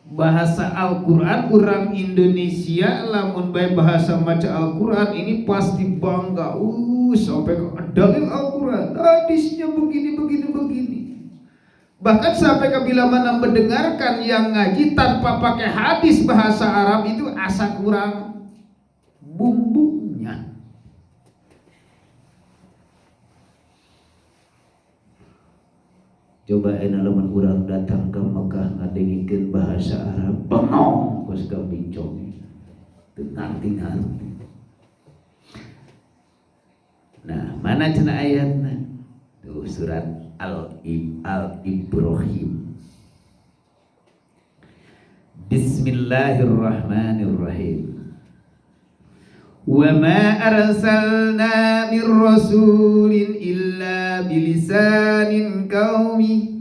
bahasa Al-Quran orang Indonesia lamun bae bahasa maca Al-Quran ini pasti bangga sampai dalil Al-Quran hadisnya begini bahkan sampai ke bila mana mendengarkan yang ngaji tanpa pakai hadis bahasa Arab itu asa kurang bumbunya. Coba lamun urang datang ke Mekah ngadengikeun bahasa Arab bengong geus kabincong teu ngarti. Nah, mana cenah ayatna? Tuh surat Al-Ibrahim. Bismillahirrahmanirrahim. Wa ma arsalna mir rasulin illa bilisanin qaumi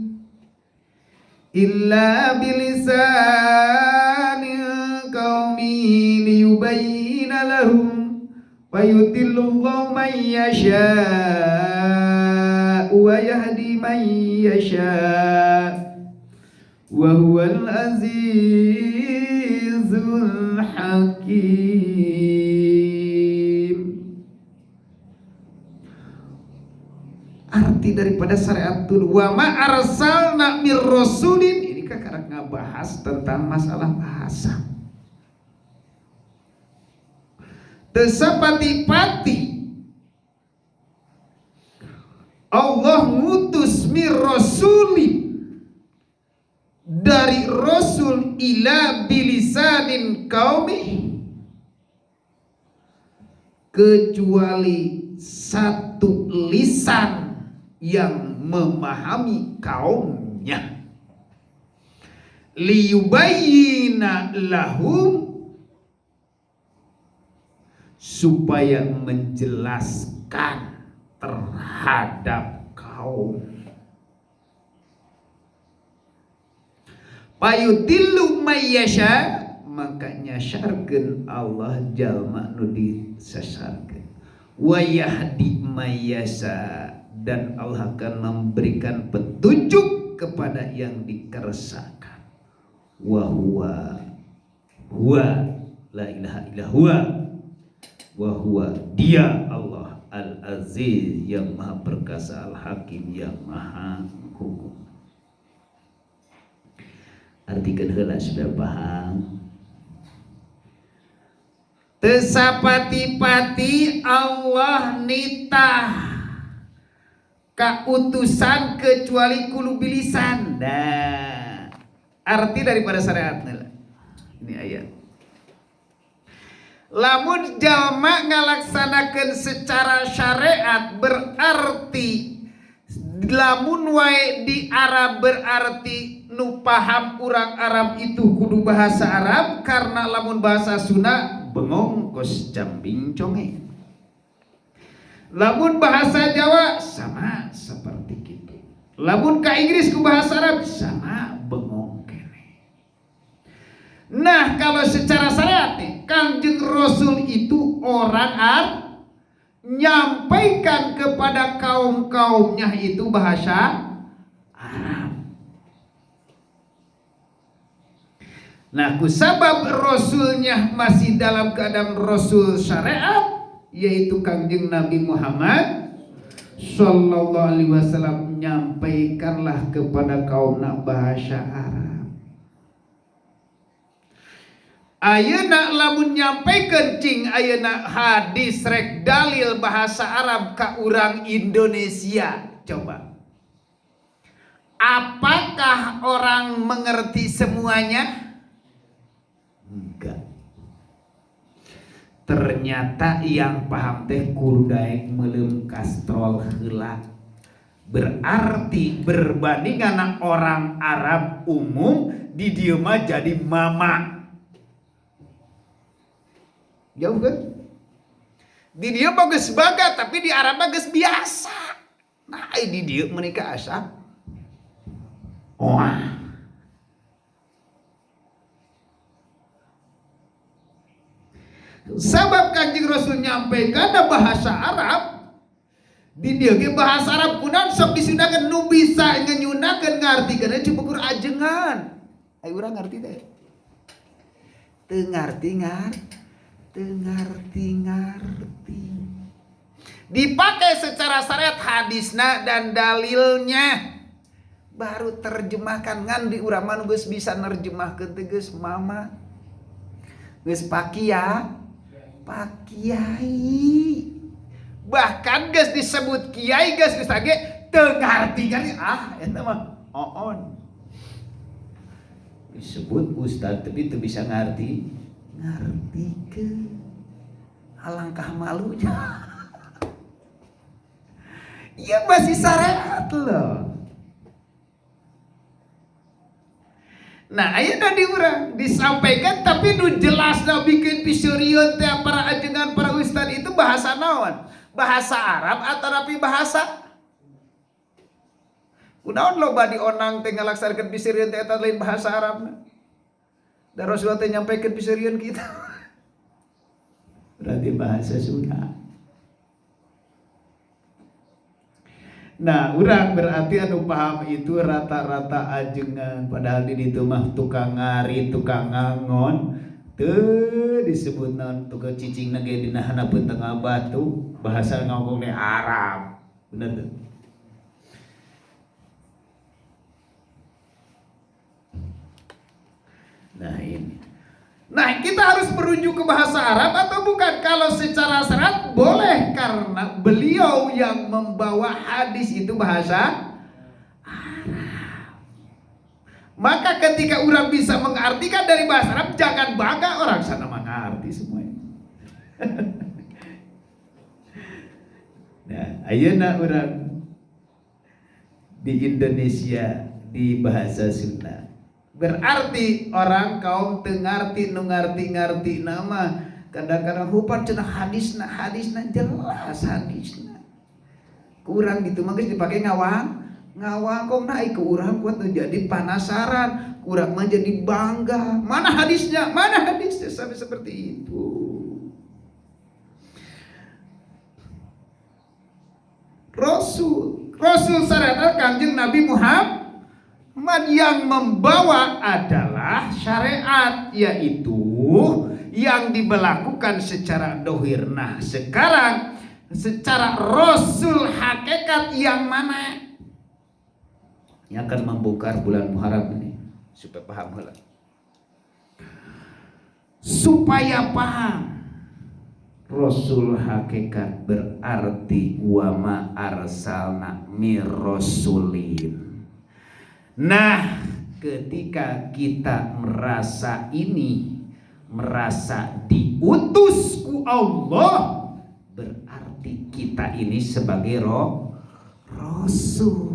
liyubayyina lahum fayudillullahu man yasha' wa yahdi man yasha' wa huwal azizul hakim. Arti daripada syariatul wa ma arsalna mir rasulin ini kan karena ngabahas tentang masalah bahasa. Teu sapati-pati Allah ngutus mir rasulin dari rasul ila bilisanin qaumi kecuali satu lisan yang memahami kaumnya, liyubayyina lahum supaya menjelaskan terhadap kaum, payudillu mayyasha makanya syarkeun Allah jalma nu disesarkeun, wa yahdi mayyasha dan Allah akan memberikan petunjuk kepada yang dikeresakan. Wa huwa la ilaha illa huwa wa huwa dia Allah al-aziz yang maha perkasa, al-hakim yang maha hukum. Artikeun heula sudah paham. Teu sapati-pati Allah nitah kautusan kecuali kulu bilisan. Nah, arti daripada syariatnya ini ayat. Lamun jalma ngalaksanakeun secara syariat berarti lamun wae di Arab berarti nu paham urang Arab itu kudu bahasa Arab karena lamun bahasa Sunda bengong kos jambing conge. Lamun bahasa Jawa sama seperti gitu. Lamun ka Inggris ku bahasa Arab sama bengong kene. Nah, kalau secara syariat Kangjeng Rasul itu orang Arab nyampaikan kepada kaum-kaumnya itu bahasa Arab. Nah, kusabab Rasulnya masih dalam keadaan Rasul syariat, yaitu Kangjeng Nabi Muhammad sallallahu alaihi wasallam, menyampaikanlah kepada kaumna bahasa Arab. Ayeuna lamun nyampaikeun cing ayeuna hadis rek dalil bahasa Arab ka urang Indonesia, coba apakah orang mengerti semuanya? Enggak. Ternyata yang paham teh kudu daek meuleum kastrol heula. Berarti berbandingan orang Arab umum di dieu mah jadi mama. Jauh kan? Di dieu bagus baga tapi di Arab bagus biasa. Nah, di dieu menikah asa. Wah. Sabab Kanjeng Rasul nyampaikan bahasa Arab di dieu ge bahasa Arab kunaon sok disundakeun nu bisa nganyunakeun ngartikeun cukup ajengan. Ayo urang ngarti teh. Teu ngarti. Dipakai secara syariat hadisna dan dalilnya. Baru terjemahkan ngan di urang mah geus bisa nerjemahkeun teh geus mama. Geus pakiai. Bahkan geus disebut kiai geus ge teu ngarti kan eta mah oon. Disebut ustaz tapi teu bisa ngarti ke. Alangkah malunya. Iya masih syariat loh. Nah, ayeuna di urang disampaikan tapi nu jelasna bikin piseureun teh para ajengan para ustad itu bahasa naon? Bahasa Arab atau tapi bahasa kunaon loba dionang teh ngalaksanakeun piseureun teh eta lain bahasa Arabna. Da Rasulullah teh nyampaikeun piseureun kita. Berarti bahasa Sunda. Nah, urang berarti anu paham itu rata-rata ajengan, padahal di ditu mah tukang ngari, tukang ngangon, teu disebut naon tukang cicingna ge dina hanapeun tengah batu, bahasa ngomongna Arab. Bener teu? Nah, ini. Nah, kita harus merujuk ke bahasa Arab atau bukan? Kalau secara syariat boleh karena beliau yang membawa hadis itu bahasa Arab. Maka ketika orang bisa mengartikan dari bahasa Arab, jangan bangga orang sana mengerti semuanya. Nah, ayeuna orang di Indonesia di bahasa Sunda. Berarti orang kaum teu ngarti nu ngarti nama kadang-kadang rupan cenah hadisna jelas hadisna. Kurang gitu mah geus dipake ngawang kok naik ke urang kuat jadi penasaran, kurang mah jadi bangga. Mana hadisnya sampai seperti itu. Rasul syariat Kanjeng Nabi Muhammad yang membawa adalah syariat, yaitu yang diberlakukan secara dohir. Nah, sekarang secara Rasul hakikat yang mana yang akan membongkar bulan Muharram ini supaya paham heula. Supaya paham Rasul hakikat berarti wa ma arsalna mir rasulin. Nah, ketika kita merasa diutus ku Allah, berarti kita ini sebagai rasul.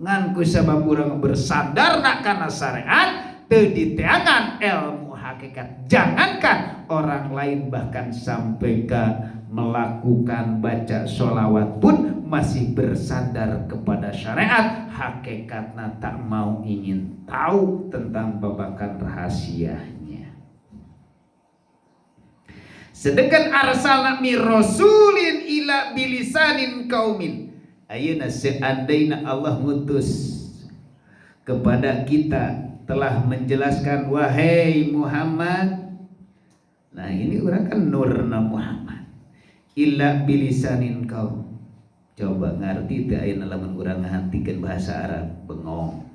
Ngan ku sabab urang bersadarna kana syariat teu diteangan ilmu hakikat. Jangankan orang lain bahkan sampai ke melakukan baca sholawat pun masih bersandar kepada syariat, hakikatnya tak mau ingin tahu tentang babakan rahasianya. Sedangkan arsalna mir rasulin ila bilisanin qaumin. Ayeuna seandainya Allah ngutus kepada kita telah menjelaskan wahai Muhammad. Nah, ini orang kan nurna Muhammad. Illa bilisanin qaum. Coba ngarti teh ayeuna lamun urang ngahantikeun bahasa Arab bengong.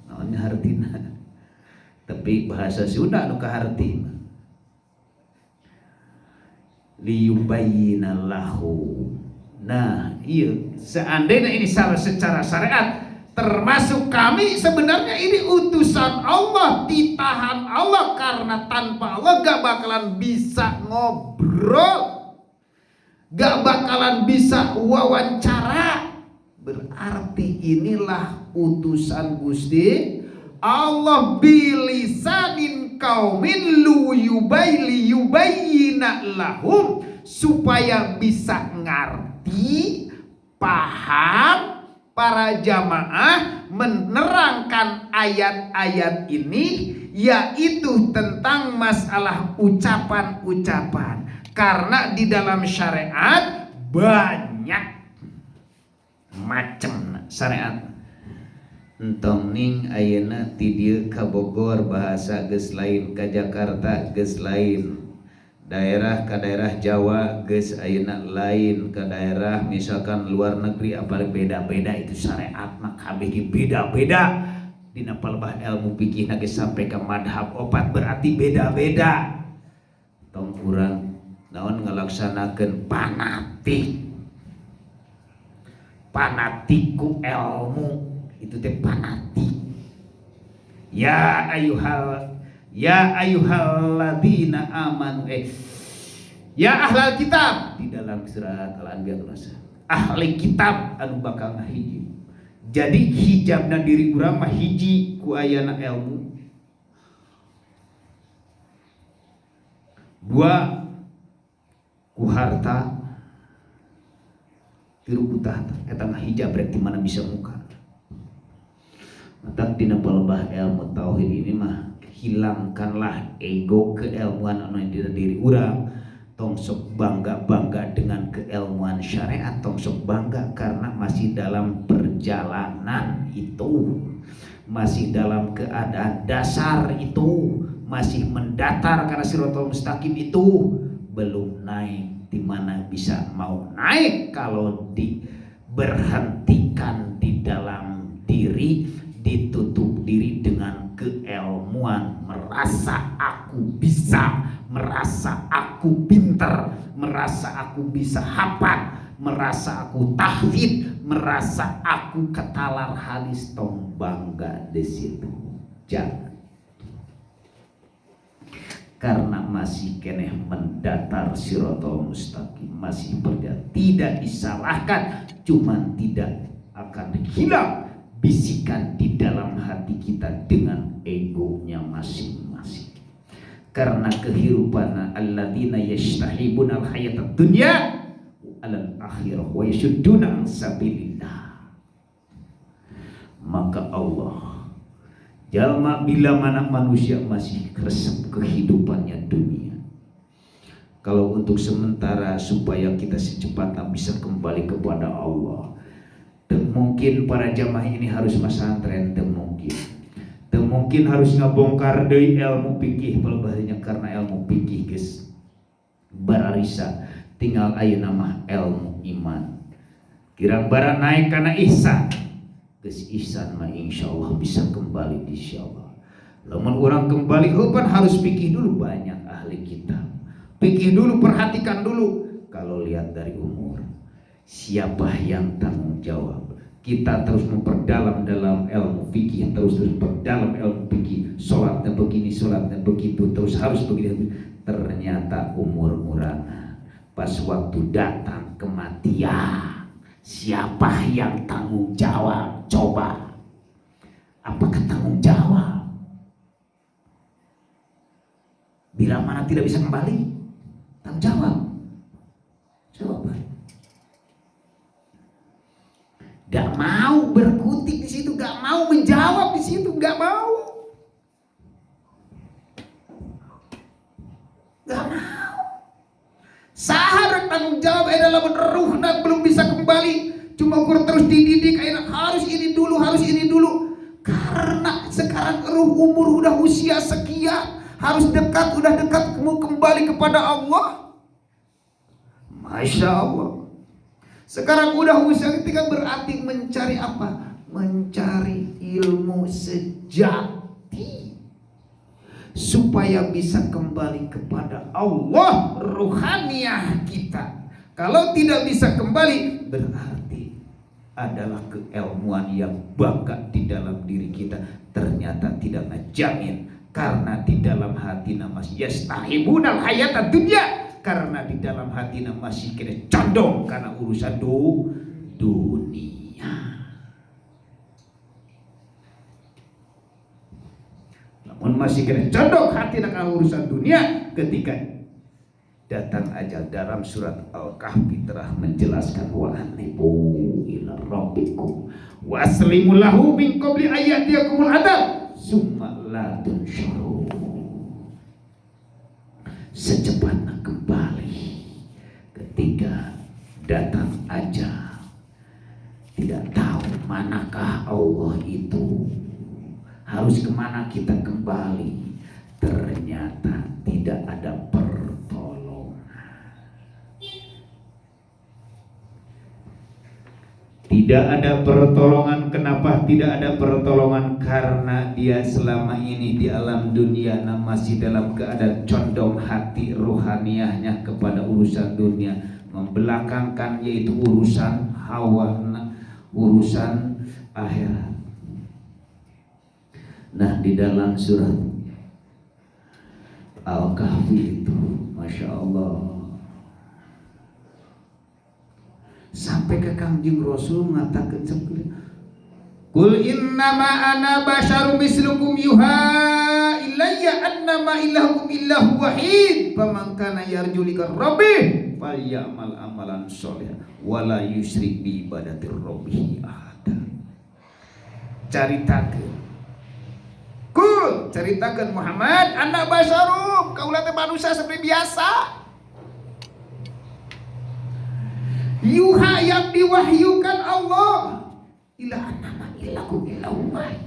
Naon hartina? Tapi bahasa Sunda anu kaharti mah. Liyubayyina lahu. Nah, iya seandainya ini salah secara syariat, termasuk kami sebenarnya ini utusan Allah, titahan Allah, karena tanpa Allah gak bakalan bisa ngobrol, gak bakalan bisa wawancara. Berarti inilah utusan Gusti Allah bilisanin qaumin liyubayyina lahum, supaya bisa ngerti, paham para jamaah menerangkan ayat-ayat ini, yaitu tentang masalah ucapan-ucapan. Karena di dalam syariat banyak macam syariat. entong ning ayeuna ti dieu ka Bogor bahasa geus lain, ka Jakarta geus lain, daerah ka daerah Jawa geus ayeuna lain, ka daerah misalkan luar negeri apalagi beda-beda itu syariat mah kabeh beda-beda. Dina palebah ilmu fikih geus sampai ke madhab opat berarti beda-beda. Tong urang naon ngalaksanakeun fanatik ku ilmu itu teh fanatik. Ya ayyuhalladzina amanu ya ahlal kitab di dalam surat Al-Anbiya ahli kitab anu bakal ngahiji. Jadi hijabna diri urang mah hiji ku ayana ilmu. Dua ku harta, tiru ku tahta. Eta mah hijab rek di mana bisa muka. Matak dina palebah ilmu tauhid ini mah hilangkanlah ego keilmuan anu di diri urang. Tong sok bangga dengan keilmuan syariat, tong sok bangga karena masih dalam perjalanan itu, masih dalam keadaan dasar itu, masih mendatar karena siratal mustaqim itu belum naik. Di mana bisa mau naik kalau diberhentikan di dalam diri, ditutup diri dengan keilmuan, merasa aku bisa, merasa aku pinter, merasa aku bisa hafal, merasa aku tahfidz, merasa aku katalar hadis. Tong bangga di situ. Jangan, karena masih keneh mendatar siratal mustaqim, masih berjalan. Tidak disalahkan, cuman tidak akan hilang bisikan di dalam hati kita dengan egonya masing-masing. Karena kehidupan alladzina yashtahibuna al-hayatad dunya alal akhirah wa yasudduna an sabilillah. Maka Allah jalma bila mana manusia masih resep kehidupannya dunia, kalau untuk sementara supaya kita secepatnya bisa kembali kepada Allah, mungkin para jamaah ini harus pesantren, mungkin harus ngabongkar deui ilmu fikih pelebahnya, karena ilmu fikih geus bararisa, tinggal ayeuna mah ilmu iman. Kirang bara naik kana ihsan, geus ihsan mah insyaallah bisa kembali insyaallah. Lamun orang kembali heupan harus fikih dulu, banyak ahli kitab. Fikih dulu, perhatikan dulu. Kalau lihat dari umur, siapa yang tanggung jawab? Kita terus memperdalam dalam ilmu fikih, terus memperdalam ilmu fikih. Sholatnya begini, sholatnya begitu, terus harus begini. Ternyata umur murana, pas waktu datang kematian, siapa yang tanggung jawab? Coba, apakah tanggung jawab? Bila mana tidak bisa kembali, tanggung jawab. Coba. Gak mau berkutik di situ, gak mau menjawab di situ, gak mau. Sahar tanggung jawab adalah ruhna belum bisa kembali, cuma kurang terus dididik harus ini dulu. Karena sekarang ruh umur udah usia sekian, harus dekat, udah dekat mau kembali kepada Allah. Masya Allah. Sekarang udah usia ketika berarti mencari apa? Mencari ilmu sejati supaya bisa kembali kepada Allah ruhaniyah kita. Kalau tidak bisa kembali, berarti adalah keilmuan yang bangga di dalam diri kita ternyata tidak ngejamin, karena di dalam hati masih yastahibunal hayatad dunya, karena di dalam hati masih kena condong karena urusan dunia. Namun masih kena condong hati karena urusan dunia, ketika datang ajal. Dalam surat Al-Kahfi telah menjelaskan wa anibu ila rabbikum wa aslimu lahu min qabli ayyatiyakumul adab summa la tunsyurun. Secepatnya kembali ketika datang ajal. tidak tahu manakah Allah itu, harus kemana kita kembali. Ternyata tidak ada pertolongan. Tidak ada pertolongan. Kenapa tidak ada pertolongan? Karena dia selama ini di alam dunia masih dalam keadaan condong hati rohaniahnya kepada urusan dunia, membelakangkan yaitu urusan hawa, urusan akhirat. Nah, di dalam surat Al-Kahfi itu, Masya Allah, sampai ke Kangjeng Rasul mengatakan seperti, Qul innama ana basyarum mislukum yuha ilayya annama ilahukum illahu wahid faman kana yarju liqa rabbih falyamal amalan sholihan wala yusyrik bi ibadati rabbih ahada. Ceritakan Muhammad, anak basyarum, kaulah teh manusia seperti biasa. Yuha yang diwahyukan Allah, ila annama ilakum ilahu wahid.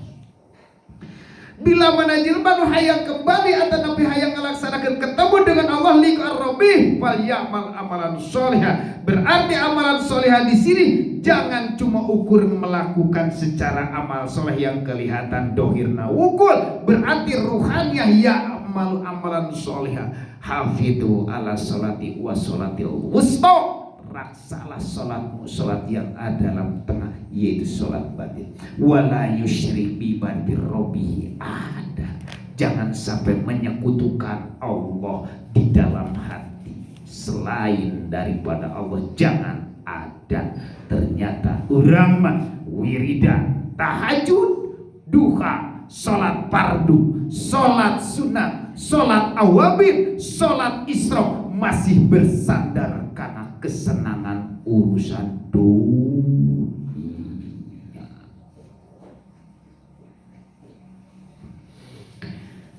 Bila mana jelma nu hayang kembali atau nabi hayang melaksanakan ketemu dengan Allah liqa rabbih fal ya'mal amalan sholihan. Berarti amalan sholihan di sini jangan cuma ukur melakukan secara amal soleh yang kelihatan dohirna wukul. Berarti ruhannya ya'mal amalan sholihan. Hafidhu ala sholati wa sholatil wusta. Raksalah sholatmu, sholat yang ada dalam tengah, yaitu sholat batin. Wala yusyrik bi ibadati rabbih ahada. Jangan sampai menyekutukan Allah di dalam hati selain daripada Allah, jangan ada. Ternyata urang mah wiridan, tahajud, duha, sholat fardu, sholat sunat, sholat awabin, sholat isra, masih bersandar karena kesenangan urusan dunia.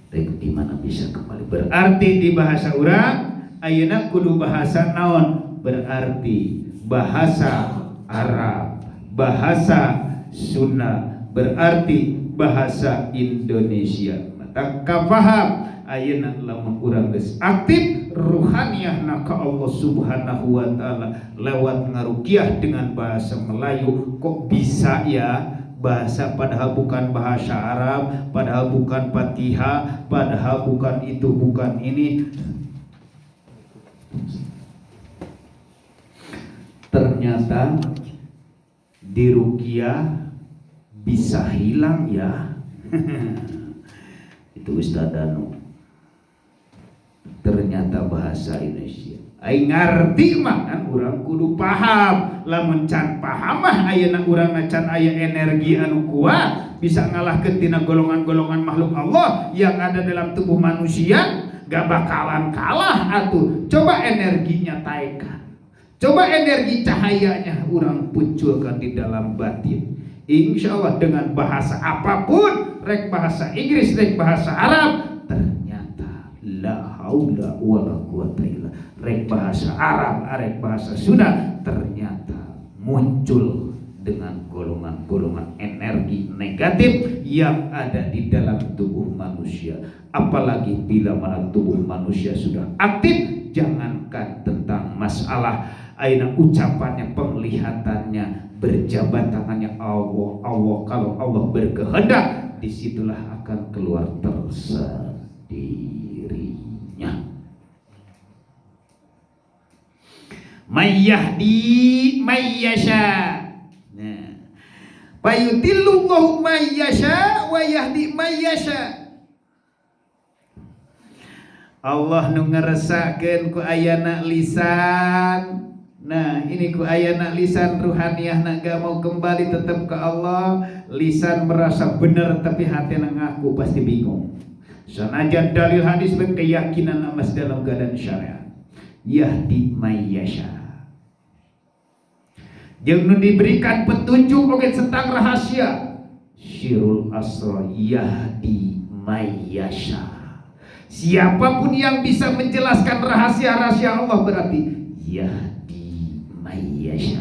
Rek dimana bisa kembali? Berarti di bahasa urang ayeuna kudu bahasa naon? Berarti bahasa Arab, bahasa Sunda, berarti bahasa Indonesia. Mata kapaham ayeuna lamun urang geus aktif ruhaniyahna ka Allah Subhanahu wa taala lewat ngarukiah dengan bahasa Melayu. Kok bisa ya bahasa, padahal bukan bahasa Arab, padahal bukan Fatihah, padahal bukan itu, bukan ini. Ternyata di rukiah bisa hilang ya. Itu Ustaz Danu. Ternyata bahasa Indonesia aing ngarti mah kan urang kudu paham. Lamun can paham mah ayeuna urang can aya energi anu kuat bisa ngalahkeun tina golongan-golongan makhluk Allah yang ada dalam tubuh manusia, gak bakalan kalah atuh. Coba energinya taekan, coba energi cahayanya urang punculkan di dalam batin. Insya Allah dengan bahasa apapun, rek bahasa Inggris, rek bahasa Arab, la haula wala quwata illa, rek bahasa Arab, rek bahasa Sunda, ternyata muncul dengan golongan-golongan energi negatif yang ada di dalam tubuh manusia. Apalagi bila mana tubuh manusia sudah aktif, jangankan tentang masalah aina ucapannya, penglihatannya, berjabat tangannya, Allah, Allah. Kalau Allah berkehendak, disitulah akan keluar tersendirinya. Mayyahdi mayyasha. Nah, fayudillullahu mayyasha wa yahdi mayyasha. Allah nu ngeresakeun ku ayana lisan. Nah, ini ku ayana lisan ruhaniyahna gak mau kembali tetap ke Allah. Lisan merasa benar tapi hati ngaku pasti bingung. Sanajan dalil hadis berkeyakinan amas dalam keadaan syariat. Yahdi mayyasha. Jeung nu diberikan petunjuk oge tentang rahasia. Syirul asra yahdi mayyasha. Siapapun yang bisa menjelaskan rahasia-rahasia Allah berarti yahdi mayyasha.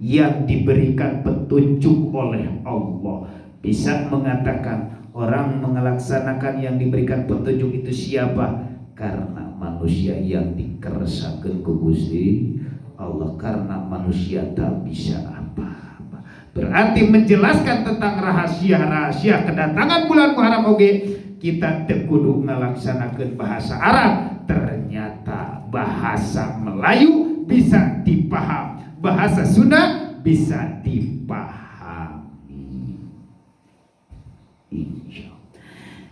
yang diberikan petunjuk oleh Allah. Bisa mengatakan orang melaksanakan yang diberikan petunjuk itu siapa? Karena manusia yang dikeresakeun ku Gusti Allah, karena manusia tak bisa apa-apa. Berarti menjelaskan tentang rahasia-rahasia kedatangan bulan Muharram oge kita teu kudu ngalaksanakeun bahasa Arab. Ternyata bahasa Melayu bisa dipaham, bahasa Sunda bisa dipahami. Insya Allah.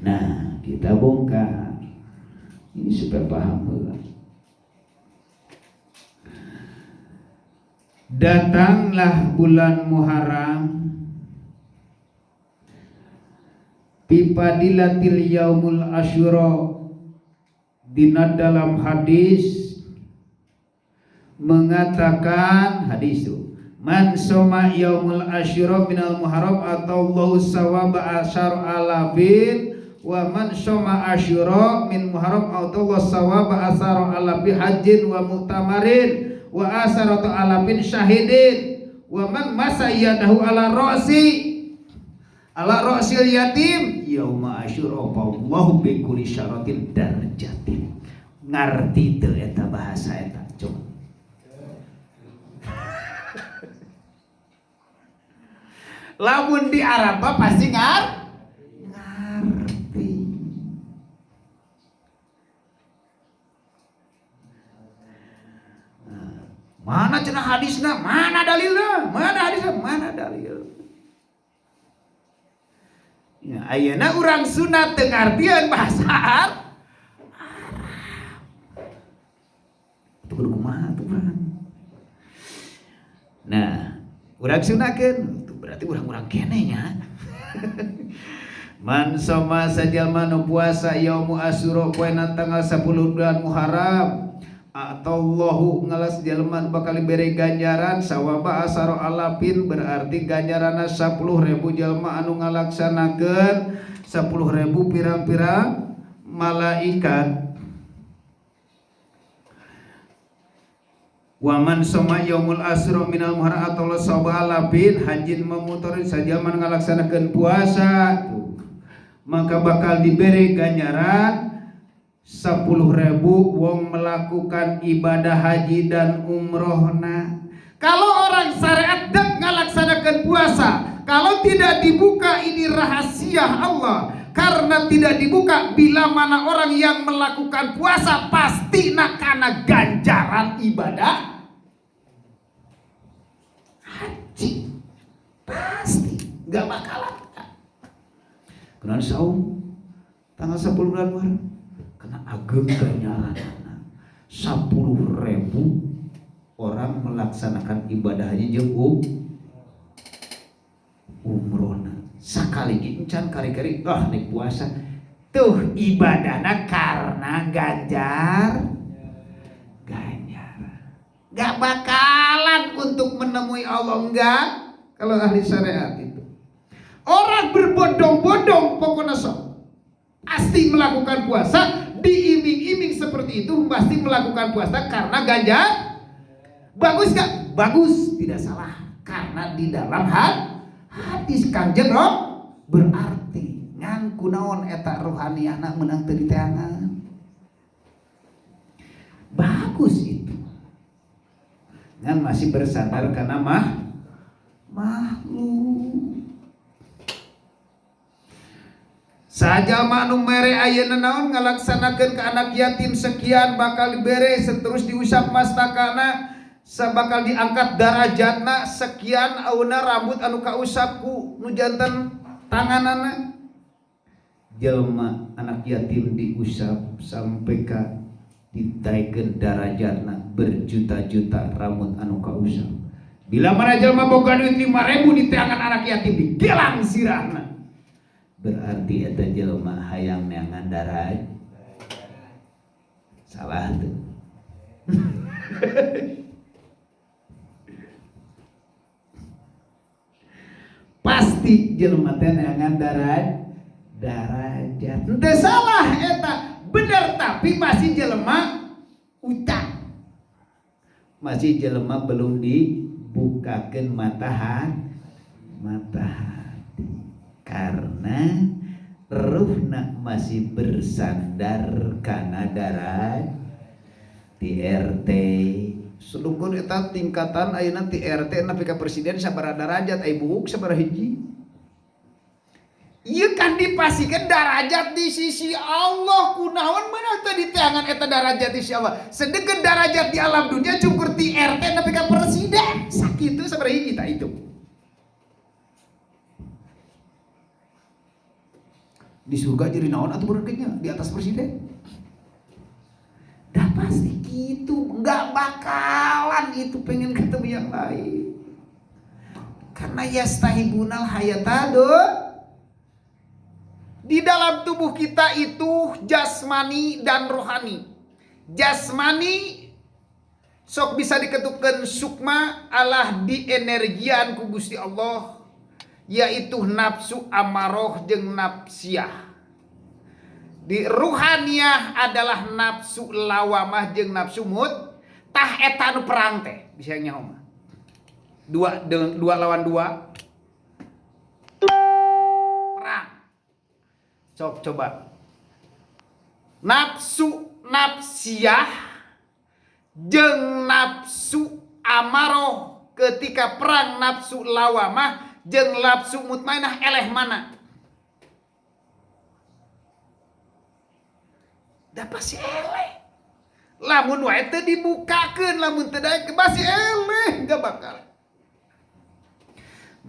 Nah, kita bongkar ini supaya paham pula. Datanglah bulan Muharram, bifadilatil yaumul asyura, dina dalam hadis mengatakan, hadis itu, man soma yaumul asyura minal muharram atau Allahu sawaba asyar alafin, wa man soma asyura min muharram atau Allahu sawaba asyar alafi hajjin wa mu'tamarin wa asaratu alafin syahidin, wa man masa yadahu ala ra'sil yatim yauma asyura Allahu bi kulli syaratin darajatin. Ngarti teu eta bahasa eta, cung. Lamun di Arab pasti ngarti. Mana cenah hadisna, mana dalilna, mana hadisna, mana dalil. Ya, ayeuna urang sunat teu ngartieun bahasa Arab. Itu kudu kumaha tuh, Bang. Nah, urang sunatkeun, itu berarti urang-urang keneh nya. Man soma sajalma nu puasa yaumu asyura poenan tanggal 10 bulan Muharram, atau Allahu ngalas jalman bakal diberi ganjaran sawaba asaro alapin, berarti ganjaranna 10.000 jalma anu ngalaksanakeun 10.000 pirang-pirang malaikat. Waman soma yaumul asyra minal muharram atau sawaba alapin hajin memutorin sajalman ngalaksanakeun puasa, maka bakal diberi ganjaran 10.000 wong melakukan ibadah haji dan umrohna. Kalau orang syariat dak ngalaksanakan puasa, kalau tidak dibuka ini rahasia Allah, karena tidak dibuka bila mana orang yang melakukan puasa pasti nak kana ganjaran ibadah haji, pasti nggak bakalan. Kenapa saum tanggal 10 bulan Muharram? Karena ageng ganjaran 10.000 orang melaksanakan ibadah haji jeung umrohna. Sakali encan kari-kari nih puasa. Tuh ibadahna karena ganjaran. Gak bakalan untuk menemui Allah, enggak. Kalau ahli syariat itu orang berbondong-bondong pokoknya pasti melakukan puasa, diiming-iming seperti itu pasti melakukan puasa karena ganjar. Bagus gak? Bagus, tidak salah. Karena di dalam hadis Kangjeng Roh berarti ngan kunaon eta rohaniana menang teu diteangan. Bagus itu. Ngan masih bersandar karena makhluk. Saja manu mere ayeuna naon ngalaksanakeun ka anak yatim sekian bakal dibere, seterus diusap mastakana sabakal diangkat darajatna sekian auna rambut anu kausap ku nu janten tanganana. Jelma anak yatim diusap sampai ka ditaikeun darajatna berjuta-juta rambut anu kausap. Bila mana jelma boga duit 5.000 di tangan anak yatim digelang sirahna, berarti eta jelema hayang neangan daraj. Salah tuh. Pasti jelema teh neangan darajat. Teu salah eta, bener, tapi masih jelema utang. Masih jelema belum bukakeun mata hati karena ruhna masih bersandar kana darat di RT. Sedungkeun eta tingkatan ayeuna ti RT nepi ka presiden sabaraha darajat ai buuk sabaraha hiji. Ieu kan dipasikeun darajat di sisi Allah kunaon meunang teu diteangan eta darajat di sisi Allah. Sedeukeun darajat di alam dunia cukur ti RT nepi ka presiden. Sakitu sabaraha hiji tah itu. Di surga jadi naon atuh beureukeunnya di atas presiden. Dah pasti gitu, nggak bakalan itu pengen ketemu yang lain. Karena yastahibunal hayatado. Di dalam tubuh kita itu jasmani dan rohani. Jasmani sok bisa diketukkan sukma alah di energian ku Gusti Allah, yaitu nafsu amaroh jeung nafsiyah. Di ruhaniyah adalah nafsu lawamah jeung nafsu mut. Tah eta nu perang teh bisa nyaho mah. Dua lawan dua. Perang. Sok coba. Nafsu nafsiyah jeung nafsu amaroh ketika perang nafsu lawamah jeung nafsu mutmainah eleh mana? Da pasti eleh. Lamun wae teu dibukakeun, lamun teu daek pasti eleh, enggak bakal.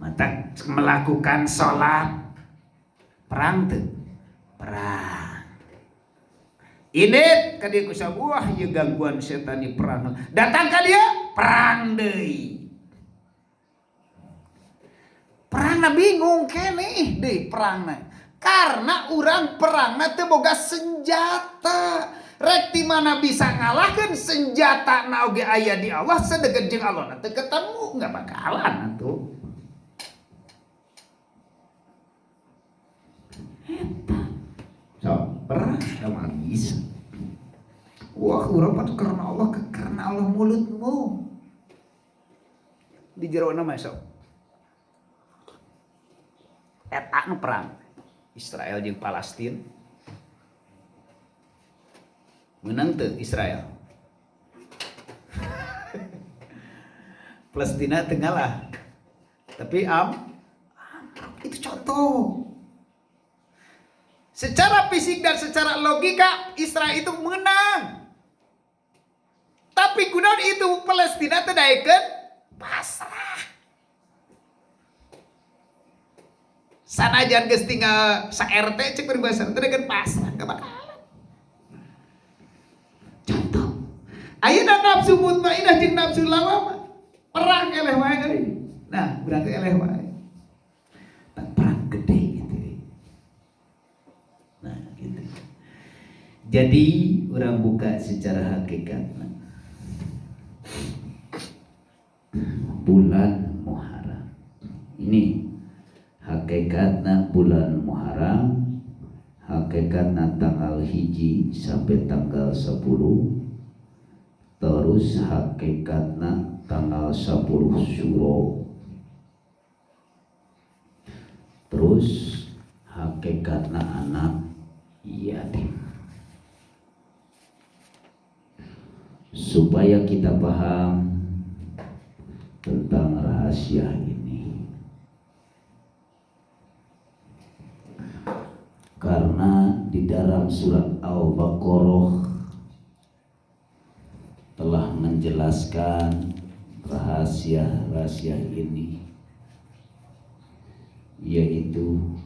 Mata melakukan salat perang teu? Perang. Ini ka dieu ku sabuah ieu gangguan setan di perang. Datang ka dia perang deui. Perangna bingung keneh deui perangna. Karena urang perangna teu boga senjata. Rek ti mana bisa ngalahkeun senjata na oge aya di Allah sedeukeun jeung Allah teu ketemu, enggak bakalan atuh. Eta. So, perang sama bisa. Wah, urang patuh karena Allah mulutmu. Di jero nama sok. Eta nu perang. Israel jeung Palestina menang teu Israel. Palestina teu ngalah. Tapi itu contoh. Secara fisik dan secara logika Israel itu menang. Tapi kunaon itu Palestina teu daekeun pasrah. Sanajan geus tinggal sa RT cek peribahasa teh kan pasrah enggak bakalan. Contoh. Ayeuna nafsu mutmainnah jeung nafsu lawamah perang eleh wae euy. Nah, berarti eleh wae. Perang gede gitu. Nah, gitu. Jadi orang buka secara hakikatna. Bulan Muharram. Ini hakikatna bulan Muharram, hakikatna tanggal hiji sampai tanggal 10. Terus hakikatna tanggal 10 Syuro. Terus hakikatna anak yatim. Supaya kita paham tentang rahasia ini. Karena di dalam surat Al-Baqarah telah menjelaskan rahasia-rahasia ini, yaitu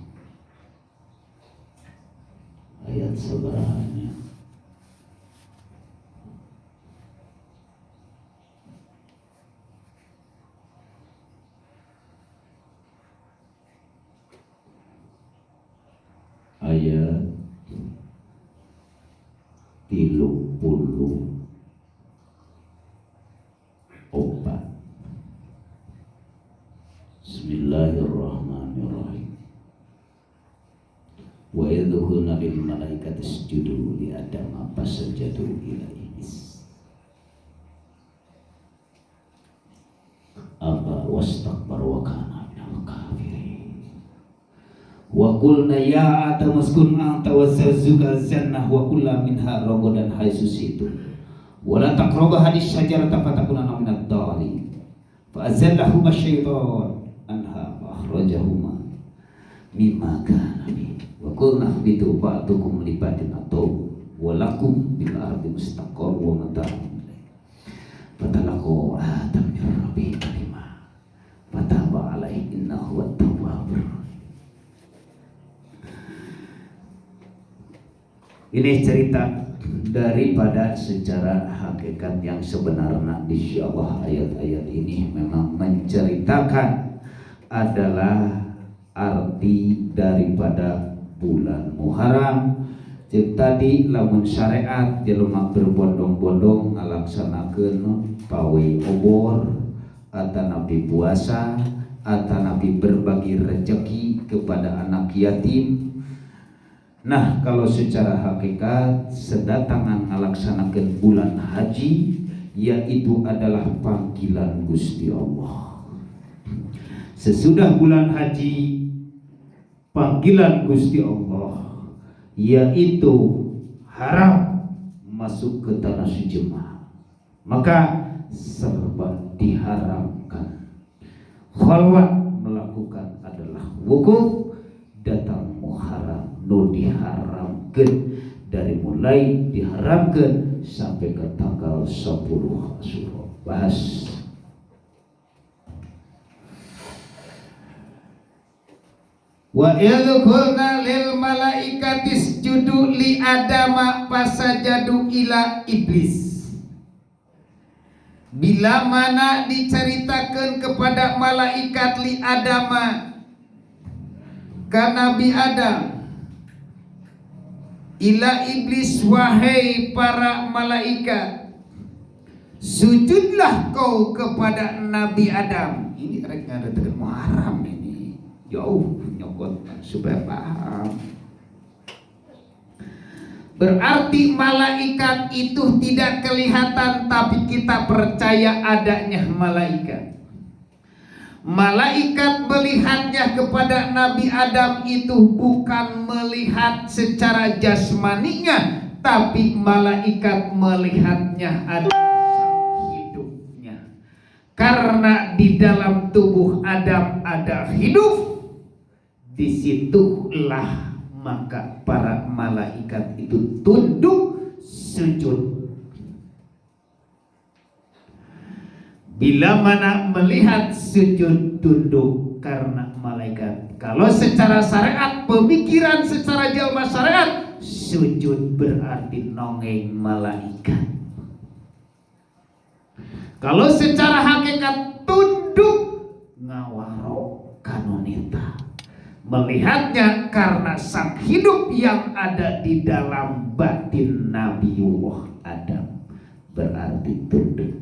ayat seberanya. Ayat 34. Bismillahirrahmanirrahim. Wa yadkhuluna lil malaikati isjudu li Adam fasajadu ila iblis. Wa qulna ya Adam uskun anta wa zawjuka al-jannah wa kula minha ragadan haitsu syi'tum wa la taqrabu hadhihi syajarata fatakuna minad dhalin fa azallahuma asy-syaitanu anha fa akhrajahuma mimma kana fi wa qulna ihbitu ba'dukum li ba'din adu wa lakum bil ardi mustaqarrun wa mata'un fatalaqu Adam min rabbih kalimah fataba alaihi innahu at-tawwabur. Ini cerita daripada secara hakikat yang sebenarnya. Insyaallah ayat-ayat ini memang menceritakan adalah arti daripada bulan Muharram. Jeung tadi lamun syariat jelema berbondong-bondong ngalaksanakeun pawe obor atanapi puasa atanapi berbagi rezeki kepada anak yatim. Nah, kalau secara hakikat sedatangan ngalaksanakeun bulan haji yaitu adalah panggilan Gusti Allah. Sesudah bulan haji panggilan Gusti Allah yaitu haram masuk ke tanah suci Mekah. Maka serba diharamkan. Khalwat melakukan adalah wukuf datang Muharram nu diharamkan dari mulai diharamkan sampai ke tanggal 10 Asyura. Bahas Wa idh qulna lil malaikati isjudu li adama fasajadu ila iblis. Bila mana diceritakan kepada malaikat li adama ka Nabi Adam, ila iblis wahai para malaikat, sujudlah kau kepada Nabi Adam. Ini mereka ada tekan Muharram ini jauh nyokot supaya paham. Berarti malaikat itu tidak kelihatan, tapi kita percaya adanya malaikat. Malaikat melihatnya kepada Nabi Adam itu bukan melihat secara jasmaninya, tapi malaikat melihatnya adalah hidupnya. Karena di dalam tubuh Adam ada hidup, disitulah maka para malaikat itu tunduk sujud. Bila mana melihat sujud tunduk karena malaikat. Kalau secara syariat, pemikiran secara jalma syariat, sujud berarti nongeng malaikat. Kalau secara hakikat tunduk ngawaro kanonita. Melihatnya karena sang hidup yang ada di dalam batin Nabiullah Adam, berarti tunduk.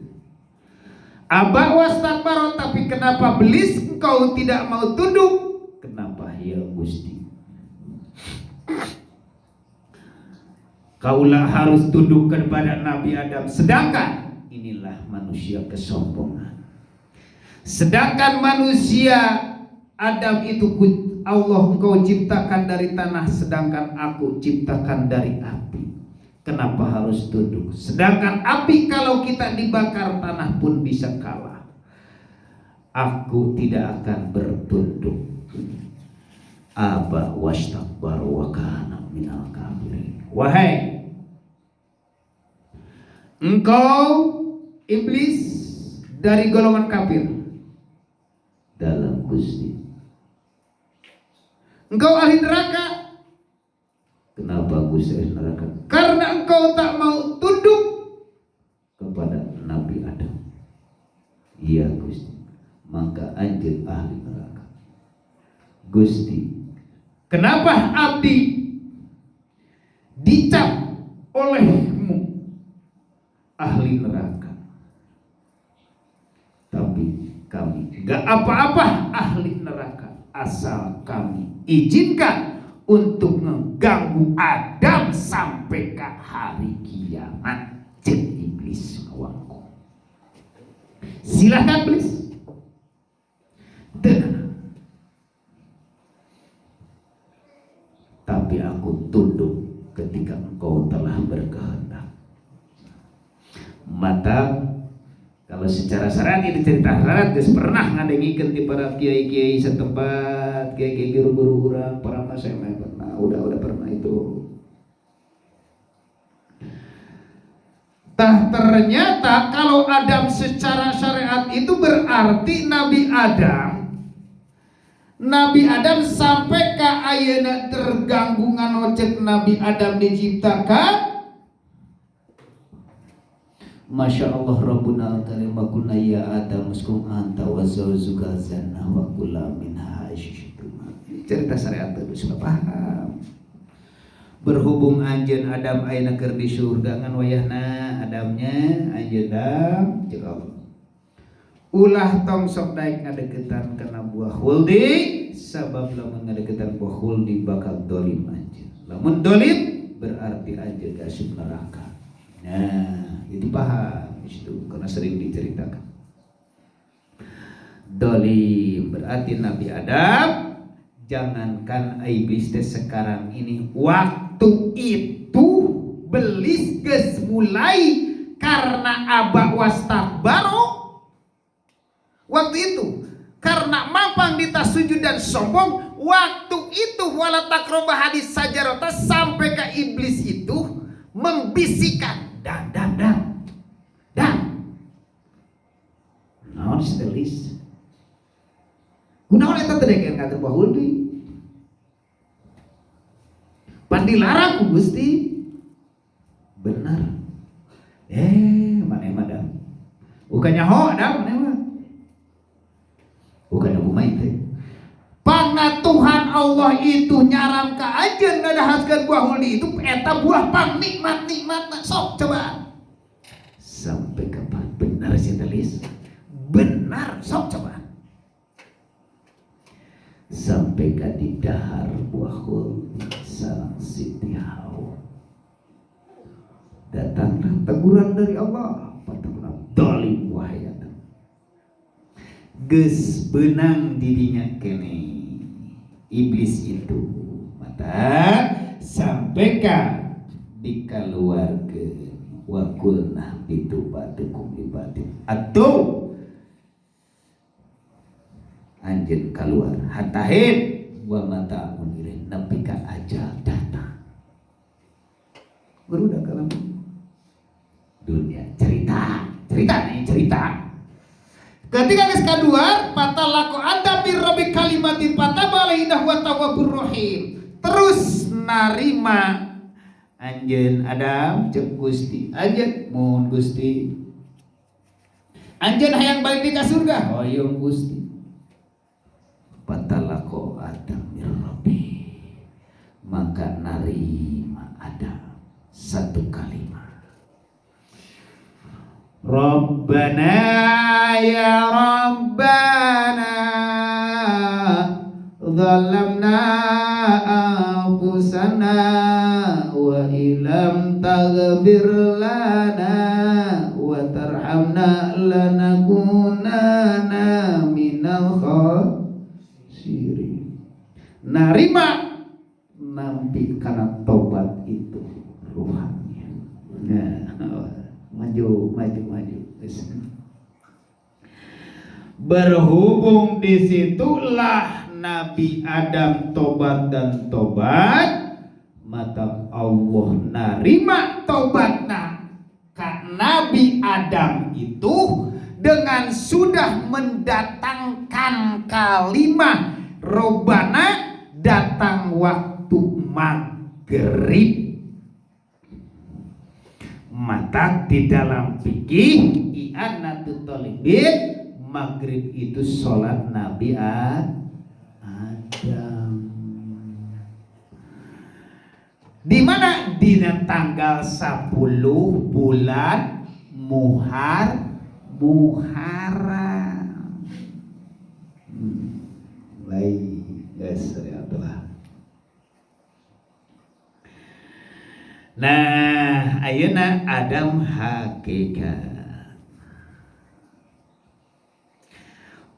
Aba wastakbaro, tapi kenapa belis engkau tidak mau tunduk? Kenapa ya Gusti? Kaulah harus tunduk kepada Nabi Adam, sedangkan inilah manusia kesombongan. Sedangkan manusia Adam itu Allah engkau ciptakan dari tanah, sedangkan aku ciptakan dari api. Kenapa harus tunduk? Sedangkan api kalau kita dibakar tanah pun bisa kalah. Aku tidak akan bertunduk. Aba wastakbar wa kana minal kafirin. Wahai engkau iblis dari golongan kafir dalam Gusti. Engkau ahli neraka. Kenapa Gusti ahli neraka? Karena engkau tak mau tunduk kepada Nabi Adam. Iya Gusti, maka anjir ahli neraka. Gusti, kenapa abdi dicap olehmu ahli neraka, tapi kami gak apa-apa ahli neraka, asal kami izinkan untuk mengganggu Adam sampai ke hari kiamat. Cek iblis kawanku. Silahkan iblis. tapi aku tunduk ketika engkau telah berkehendak. Mata kalau secara syariat ini cerita syariat geus pernah ngadengikeun ti para kiai-kiai setempat, kiai-kiai guru-guru urang, para masyayikh pernah, udah pernah itu. Tah ternyata kalau Adam secara syariat itu berarti Nabi Adam sampai ke ayeuna terganggu nganojek Nabi Adam diciptakan. Masya Allah Rabbuna al-Karim wa qulna ya Adam uskun anta wa zawjuka al-jannah wa kula minha haysyi'tuma. Cerita syariat itu sudah paham. Berhubung anjeun Adam ayeuna keur di surga ngan wayahna Adamnya anjeun Adam cek Allah. Ulah tong sok daek ngadeukeutan kana buah huldi sabab lamun ngadeukeutan buah huldi bakal dolim anjeun. Lamun dolim berarti anjeun asup neraka. Nah, itu paham itu karena sering diceritakan. Dolim berarti Nabi Adam, jangankan iblis teh sekarang ini, waktu itu belis geus mulai karena aba wastakbaru. Waktu itu karena mampang ditasujud dan sombong, waktu itu wala taqraba hadis sajarata sampai ke iblis itu membisikkan dan naon setelis kunaon eta teh dek ngatur bahul deui pan dilarang ku Gusti benar mana madam bukannya ho ada mana mah bukan aku main teh Pangna Tuhan Allah itu nyaram ka ajeun ngadahaskeun buah huldi itu eta buah pang nikmat-nikmatna sok coba sampai kapan benar sih telis benar sok coba sampai ka di dahar buah huldi sareng Siti Hawa datanglah teguran dari Allah patuhna dolim wahai Adam geus beunang didinya keneh iblis itu mata sampai ka dikaluarkeun wa qulna bitu batukum libatin atuh anjeun kaluar hatahin wa mata unirin nepi ka ajal datang baru kalam dunia cerita ketika geus kaduar patalaqo Adam bir rabbi kalimatin fataba alaihi wa tawwabur rahim terus narima anjeun Adam cek Gusti anjeun mohon Gusti anjeun hayang balik ka surga hoyong Gusti patalaqo Adam bir rabbi maka narima Adam satu kalimat Rabbana ya Rabbana zalamna anfusana wa ilam taghfir lana wa tarhamna lanakunana minal khasirin narima nampi karena tobat itu ruhannya maju. Berhubung disitulah Nabi Adam tobat maka Allah narima tobatna ka Nabi Adam itu dengan sudah mendatangkan kalimat Robana datang waktu maghrib. Mata di dalam fikih i'anatut thalibin maghrib itu sholat Nabi Adam. Di mana? Di tanggal 10 bulan Muharram. Nah, ayeuna Adam hakikat.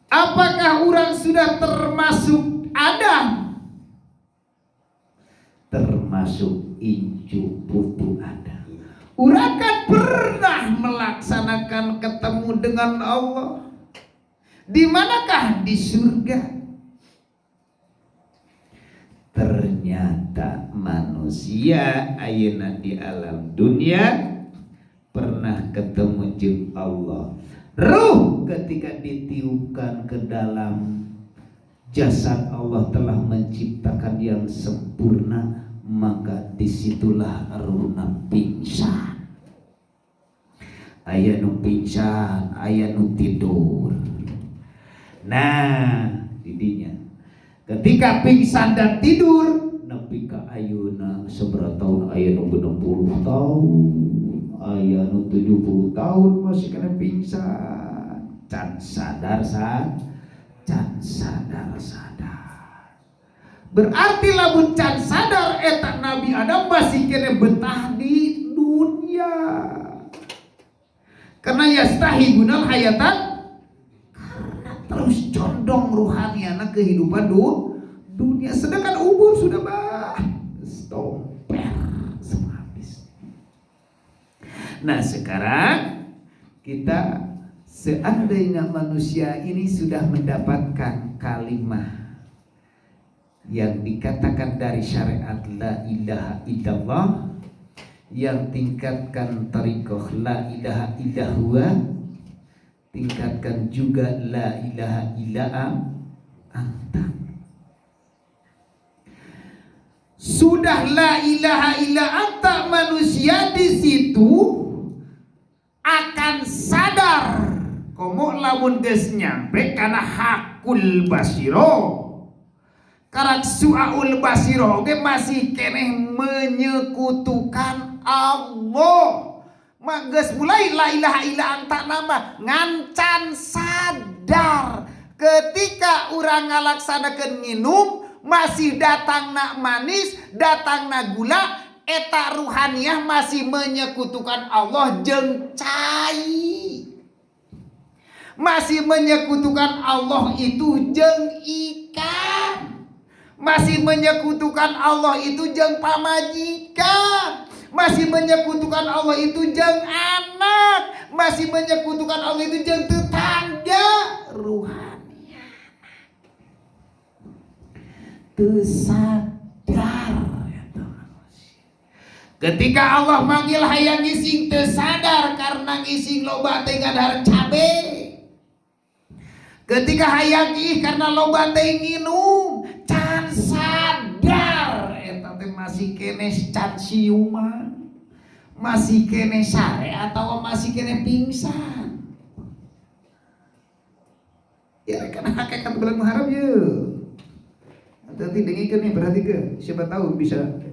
Apakah orang sudah termasuk Adam? termasuk incu putu ada. Urang kan pernah melaksanakan ketemu dengan Allah. Di manakah? Di surga. Ternyata manusia ayeuna di alam dunia pernah ketemu jeung Allah. Ruh ketika ditiupkan ke dalam jasad Allah telah menciptakan yang sempurna, maka disitulah ruhna pingsan. Aya nu pingsan, aya nu tidur. Nah, didinya ketika pingsan dan tidur nepi ka ayeuna sabaraha taun, aya nu 60 tahun, aya nu 70 tahun masih kena pingsan. Can sadar Berarti lamun can sadar eta Nabi Adam masih kena betah di dunia. Karena yastahi gunal hayatan, karena terus condong ruhaniana kehidupan dunia. Sedangkan umur sudah stopper semua habis. Nah sekarang kita seandainya manusia ini sudah mendapatkan kalimah yang dikatakan dari syariat la ilaha illallah, yang tingkatkan tariqah la ilaha illallah, tingkatkan juga la ilaha illa anta. Sudah la ilaha illa anta, manusia di situ akan sadar komo lamun geus nyampe kana hakul basiro. Karak su'aul basiro ge masih keneh menyekutukan Allah. Mak geus mulai la ilaha illa anta nama ngancan sadar ketika urang ngalaksanakeun nginum masih datang nak manis, datang nak gula, eta ruhaniyah masih menyekutukan Allah jeung cai. Masih menyekutukan Allah itu jeung ikan. Masih menyekutukan Allah itu jeung pamajikan. Masih menyekutukan Allah itu jeung anak. Masih menyekutukan Allah itu jeung tetangga. Ruhaniah teu sadar. Ketika Allah manggil hayang ngising teu sadar karena ngising loba teh ngadahar cabe. Ketika hayang ih karena loba teh nginum can sadar eta teh masih kene can siuman, masih kene sare atau masih kene pingsan. Ya karena hakikat bulan Muharram ye. Hati-hati dengikeun nih, perhatikeun. Siapa tahu bisa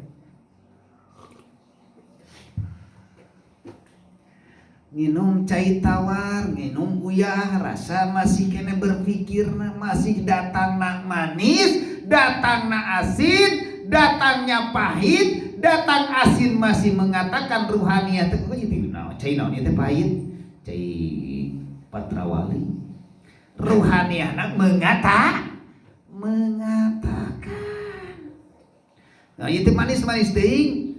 minum cai tawar, minum uyah, rasa masih kena berpikir, masih datang nak manis, datang nak asin, datangnya pahit, datang asin masih mengatakan ruhaniyah teh cai naon ieu teh pahit, cai Patrawali. Ruhaniyah nak mengatakan. Nah ieu teh manis-manis teuing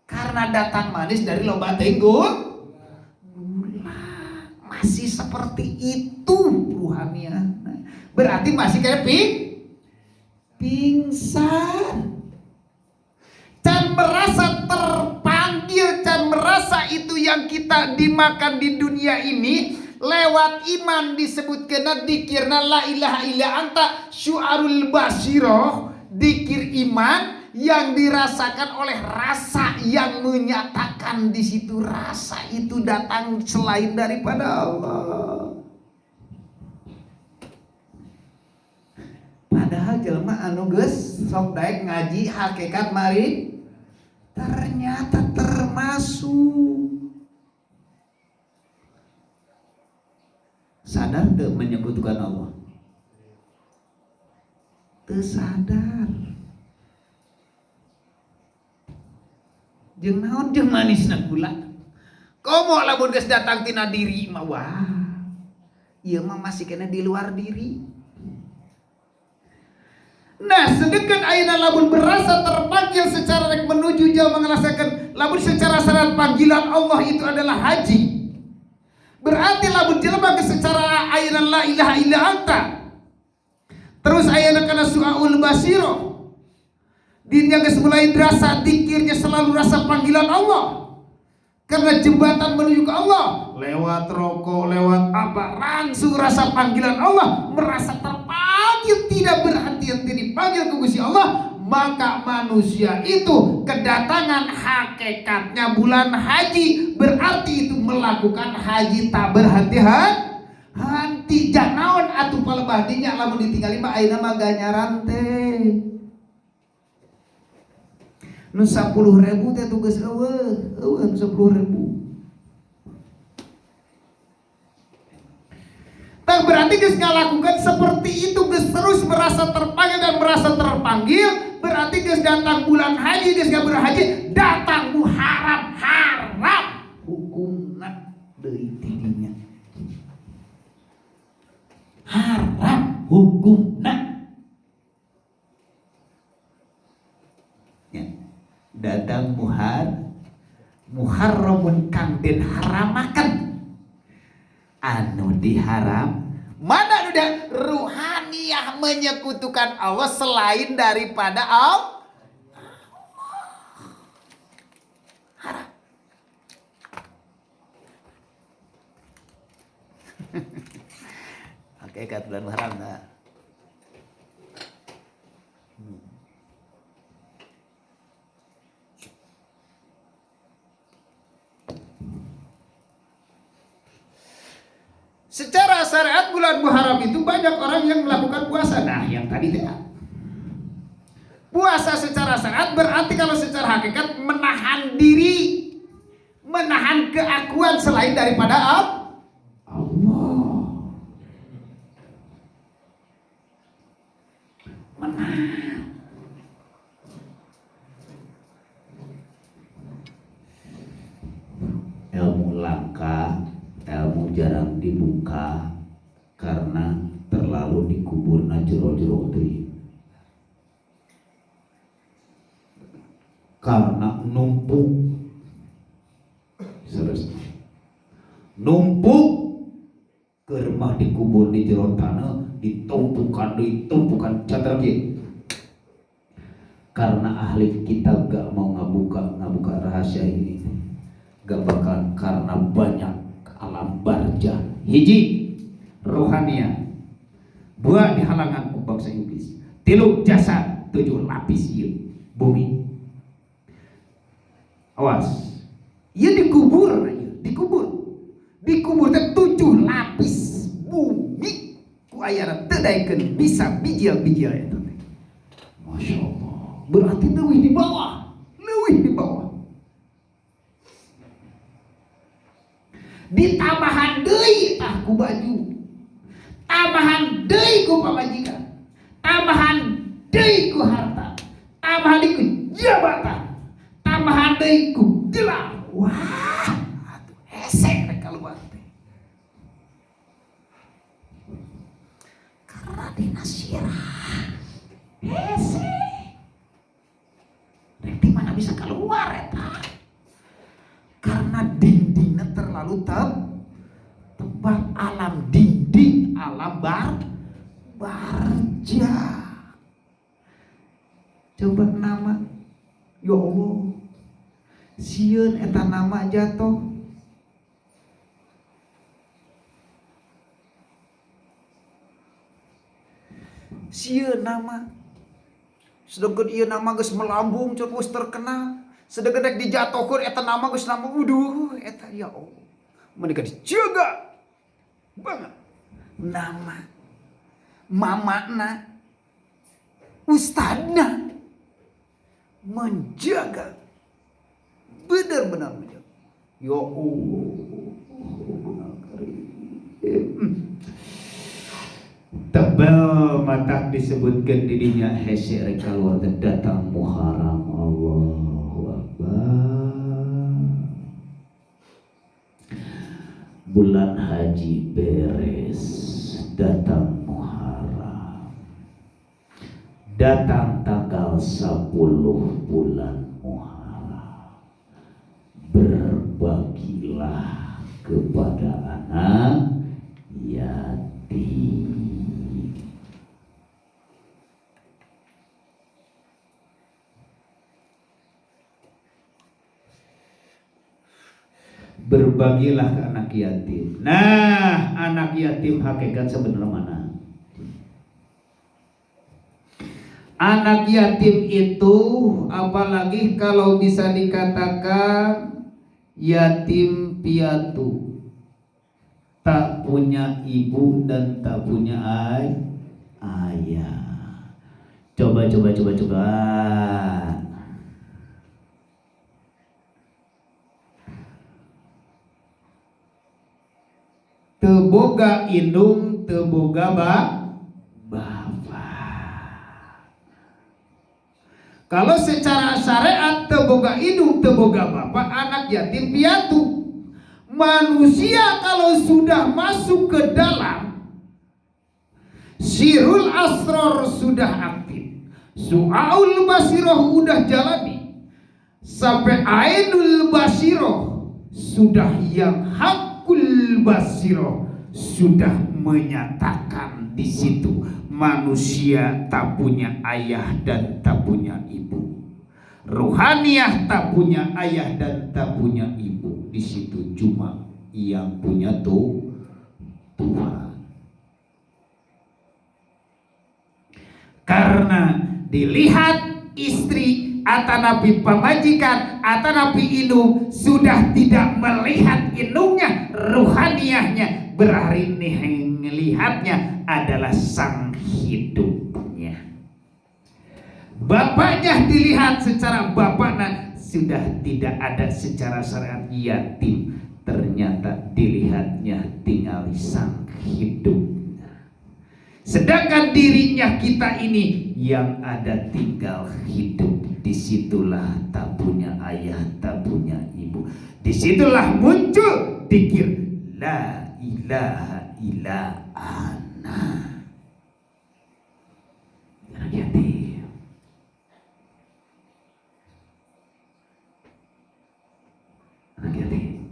karena datang manis dari loba tenggo. Masih seperti itu ruhaniah. Berarti masih kayak pingsan. Can merasa terpanggil, can merasa itu yang kita dimakan di dunia ini lewat iman disebutkeun dikirna la ilaha illa anta syu'arul basiroh, dikir iman yang dirasakan oleh rasa yang menyatakan di situ rasa itu datang selain daripada Allah. Padahal jelema anu geus sok daek ngaji hakikat mari ternyata termasuk sadar teu menyekutukan Allah. Teu sadar. Jeung naon jeung manisna gula. Komo lamun geus datang tina diri mah wah. Ieu mah masih kena di luar diri. Nah, sedangkan ayeuna lamun berasa terpanggil secara rek menuju jauh mengelasakan lamun secara syarat panggilan Allah itu adalah haji. Berarti lamun jelema secara ayeuna la ilaha illa anta. Terus ayeuna kana su'aul basiro. Dirinya geus mulai rasa dikirnya selalu rasa panggilan Allah. Karena jembatan menuju ke Allah lewat rokok, lewat apa, langsung rasa panggilan Allah, merasa terpanggil, tidak berhenti-henti dipanggil ke Gusti Allah, maka manusia itu kedatangan hakikatnya bulan haji, berarti itu melakukan haji tak berhenti-henti. Janaon atuh palebah dinya lamun ditinggali mah ayeuna mah ganyaran teh. Nu 10.000 teh tugas eueuh 10.000. Tak berarti geus ngalakukan seperti itu, geus terus merasa terpanggil dan merasa terpanggil, berarti geus datang bulan haji, geus berhaji, datang Muharram, haram hukumna deui tidinya. Haram hukumna. Datang Muharramun kang den haramakan, anu diharam mana udah ruhaniyah menyekutukan Allah selain daripada Allah. Haram. Oke, kat bulan Muharram nah. Secara syariat bulan Muharram itu banyak orang yang melakukan puasa. Nah, yang tadi tidak. Puasa secara syariat berarti kalau secara hakikat menahan diri, menahan keakuan selain daripada Allah. Menahan. Ilmu langka, ilmu jarang dibuka karena terlalu dikuburna jero-jero teuing. Karena numpuk. Serius. Numpuk keur mah dikubur di jero tanah, ditumpukan catar ge. Karena ahli kitab gak mau ngabuka rahasia ini. Gak bakal, karena banyak alam barja. Hiji rohania, dua di halangan ku bangsa iblis, tilu jasad, 7 lapis ieu bumi. Awas, ieu dikubur teh 7 lapis bumi ku ayana teu daekeun bisa bijil-bijil eta teh. Masyaallah, berarti leuwih di bawah. Ditambahan deui tah ku baju, tambahan deui ku pamajikan, tambahan deui ku harta, tambahan deui ku jabatan, tambahan deui ku gelar. Wah, atuh hese rek kaluar teh. Karena dina sirah hese. Rek di mana bisa keluar eta? Karena dindingnya terlalu tebal, alam dinding, alam barja. Coba nama, ya Allah, sieun eta nama jatuh. Sieun nama, sedangkan ieu nama geus melambung terus terkenal. Sedegedek dijatuhkan eta nama geus nama wuduh eta ya Allah. Menika dijaga banget nama mamana ustadna menjaga, benar-benar menjaga. Ya Allah. Tebal mata disebutkan dirinya hese rek kaluar datang Muharram. Allahu Akbar. Bulan haji beres, datang Muharram. datang tanggal 10 bulan Muharram, berbagilah kepada anak yatim. Berbagilah ke anak yatim. Nah, anak yatim hakikat sebenarnya mana? Anak yatim itu apalagi kalau bisa dikatakan yatim piatu, Tak punya ibu dan tak punya ayah. Coba. teboga indung, teboga Bapak. Kalau secara syariat teboga indung, teboga bapak, anak yatim piatu. Manusia kalau sudah masuk ke dalam sirul asror sudah aktif, su'aul basiroh udah jalani, sampai ainul basiroh sudah yang hakul basiroh sudah menyatakan di situ manusia tak punya ayah dan tak punya ibu. Ruhaniyah tak punya ayah dan tak punya ibu. Di situ cuma yang punya Tuhan. Karena dilihat istri atanapi pemajikan atanapi indung sudah tidak melihat indungnya, ruhaniyahnya, berarti melihatnya adalah sang hidupnya. Bapaknya dilihat secara bapaknya sudah tidak ada secara syariat yatim, ternyata dilihatnya tinggal sang hidupnya. Sedangkan dirinya kita ini yang ada tinggal hidup. Disitulah tak punya ayah, tak punya ibu. Disitulah muncul dzikir la ilaha illa ana. Anak yatim. Anak yatim.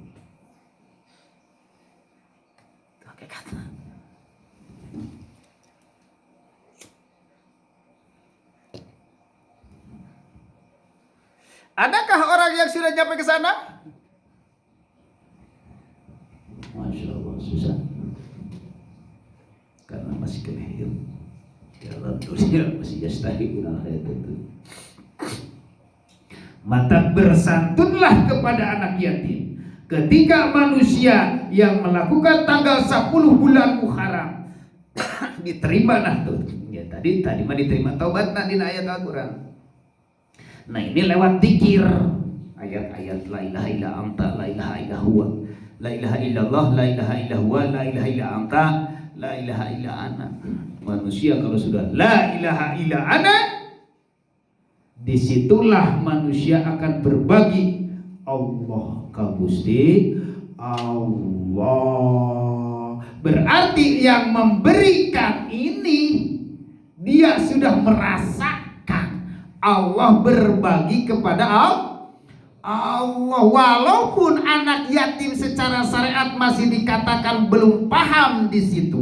Oke kata. Adakah orang yang sudah sampai ke sana? Masya Allah, susah. Karena masih kecil. Dalam dunia masih yastahiqul hayat itu. Maka bersantunlah kepada anak yatim. Ketika manusia yang melakukan tanggal 10 bulan Muharram diterima nah tuh. Ya tadi mah diterima taubat nah di ayat Al-Qur'an. Nah ini lewat dzikir ayat-ayat la ilaha illa anta, la ilaha illa huwa, la ilaha illallah, la ilaha illa huwa, la ilaha illa anta, la ilaha illa ana. Manusia kalau sudah la ilaha illa ana, disitulah manusia akan berbagi Allah ka Gusti Allah. Berarti yang memberikan ini dia sudah merasakan Allah berbagi kepada Allah. Walaupun anak yatim secara syariat masih dikatakan belum paham di situ,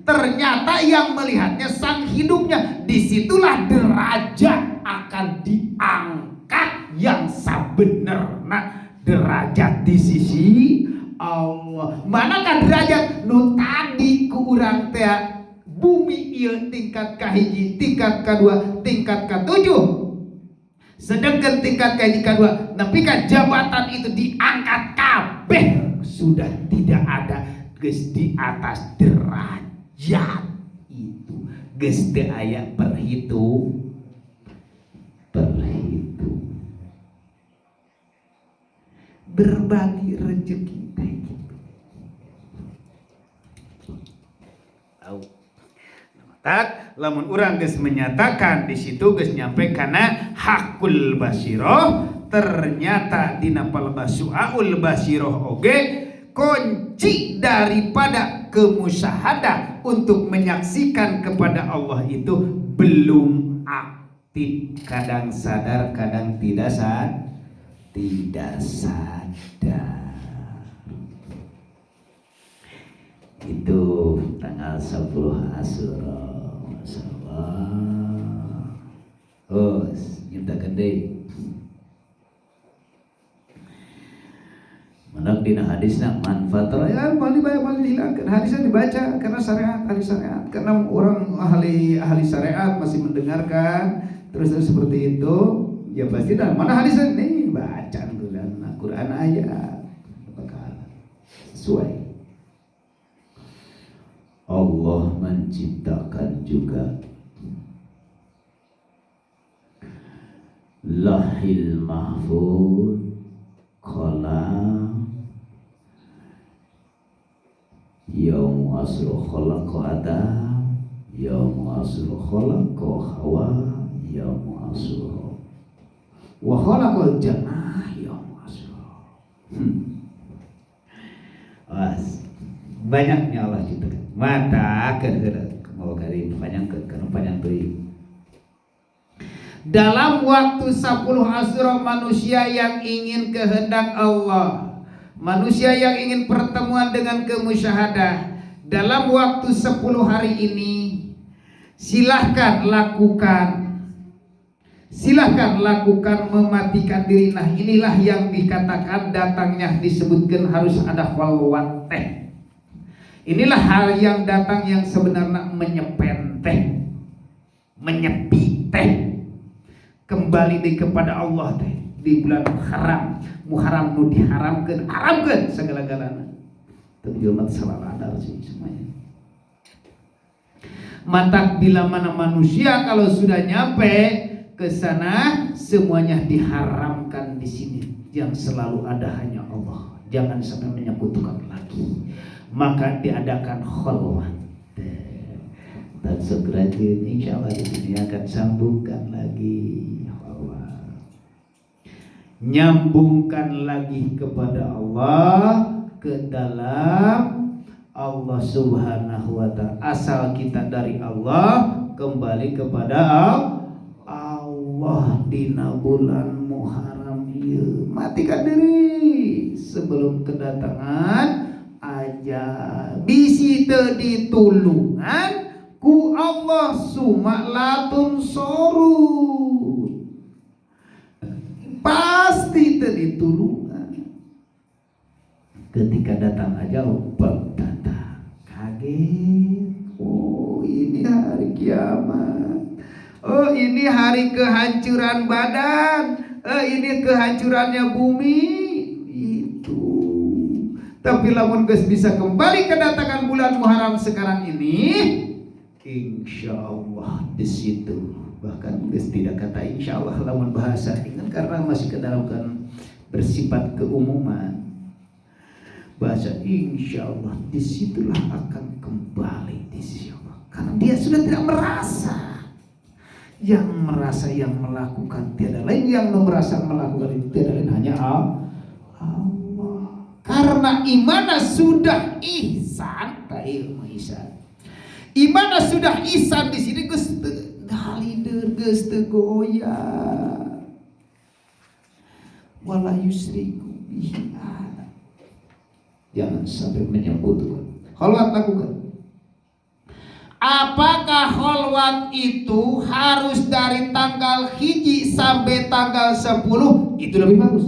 ternyata yang melihatnya sang hidupnya. Disitulah derajat akan diangkat yang sebenarnya derajat di sisi Allah. Manakah derajat nu tadi ku urang teh bumi ieu tingkat kahiji, tingkat kedua, tingkat ketujuh. Sedangkan tingkat kahiji kedua nepi ka jabatan itu diangkat kabeh sudah tidak ada geus di atas derajat itu. Geus teu aya perhitung. Berbagi rezeki gitu. Tahu. Tak, lamun urang geus menyatakan di situ geus nyampe kana hakul basiroh, ternyata dina palbasuaul basiroh oge kunci daripada kemusyahadah untuk menyaksikan kepada Allah itu belum aktif, kadang sadar, kadang tidak sadar. Itu tanggal 10 Asyura. Masyaallah. Oh, nyata gede. Menak dina hadisna manfaat Ya, paling banyak paling dihilangkan. Hadisnya dibaca karena syariat, ahli syariat. Karena orang ahli syariat masih mendengarkan terus seperti itu, ya pasti dah mana hadisnya nih baca Quran ayat bakal sesuai. Allah menciptakan juga Lahil Mahfuz, Qalam, Yaum asru khalaqa Adam, Yaum asru khalaqa Hawa, Yaum asru wa khalaqal jannah, Yaum asru. Banyaknya Allah ciptakan. Mata mau kali panjang teuing. Dalam waktu 10 Asyura manusia yang ingin kehendak Allah, manusia yang ingin pertemuan dengan kemusyahadah, dalam waktu 10 hari ini silahkan lakukan mematikan diri. Nah, inilah yang dikatakan datangnya disebutkan harus ada khalwat teh. Inilah hal yang datang yang sebenarnya menyepi teh, kembali deh kepada Allah teh di bulan Muharram nu diharamkeun segala-galana. Tapi jelema salah ada sih semuanya. Matak bila mana manusia kalau sudah nyampe ke sana semuanya diharamkan di sini. Yang selalu ada hanya Allah. Jangan sampai menyekutukan lagi. Maka diadakan khalwat. Dan segera insya Allah di sini akan sambungkan lagi khalwat. Nyambungkan lagi kepada Allah, ke dalam Allah Subhanahu wa ta'ala. Asal kita dari Allah, kembali kepada Allah. Dina bulan Muharram ieu matikan diri sebelum kedatangan aja bisi teu ditulungan ku Allah sumalatun sorun, pasti teu ditulungan. Ketika datang ajal datang kaget, Oh, ini hari kiamat. Oh, ini hari kehancuran badan. Ini kehancurannya bumi. Itu. Tapi lamun geus bisa kembali kedatangan bulan Muharram sekarang ini, insya Allah di situ. Bahkan geus tidak kata insya Allah lamun bahasa ingat karena masih ke dalam kan bersifat keumuman. Bahasa insya Allah disitulah akan kembali di sisi Allah. Karena dia sudah tidak merasa. Yang merasa yang melakukan tiada lain, yang merasa melakukan itu tiada lain hanya Allah. Karena imanah sudah ihsan, tak ilmu ihsan. Imanah sudah ihsan di sini geus halider geus teu goyah. Wala yusriku bihi ahad. Jangan sampai menyebutkan. Khalwat lakukan. Apakah khalwat itu harus dari tanggal 1 sampai tanggal 10? Itu lebih bagus.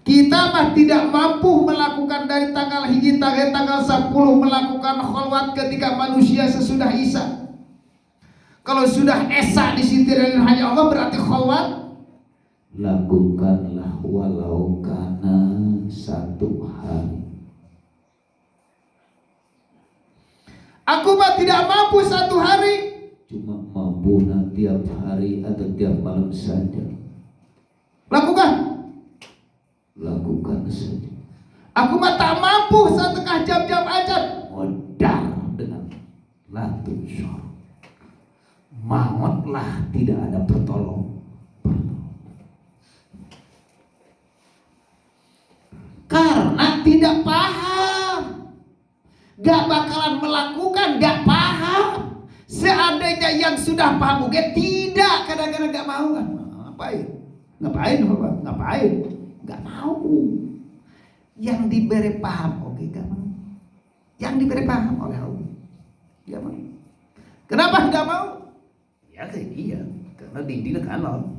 Kita mah tidak mampu melakukan dari tanggal 1 sampai tanggal 10 melakukan khalwat ketika manusia sesudah Isya. Kalau sudah Esa di situ dan hanya Allah berarti khalwat. Lakukanlah walau karena 1 hari. Aku mah tidak mampu 1 hari. Cuma mampu tiap hari atau tiap malam saja. Lakukan Saja. Aku mah tak mampu 1/2 jam aja. Modal dengan latun syur. Mautlah tidak ada pertolong. Karena tidak paham. Gak bakalan melakukan, gak paham. Seandainya yang sudah paham oke, tidak, kadang-kadang nggak mau kan? Ngapain? Nggak mau. Yang diberi paham oke, nggak mau. Yang diberi paham oleh Allah, nggak mau. Kenapa nggak mau? Ya kayak dia, karena dinding kanal.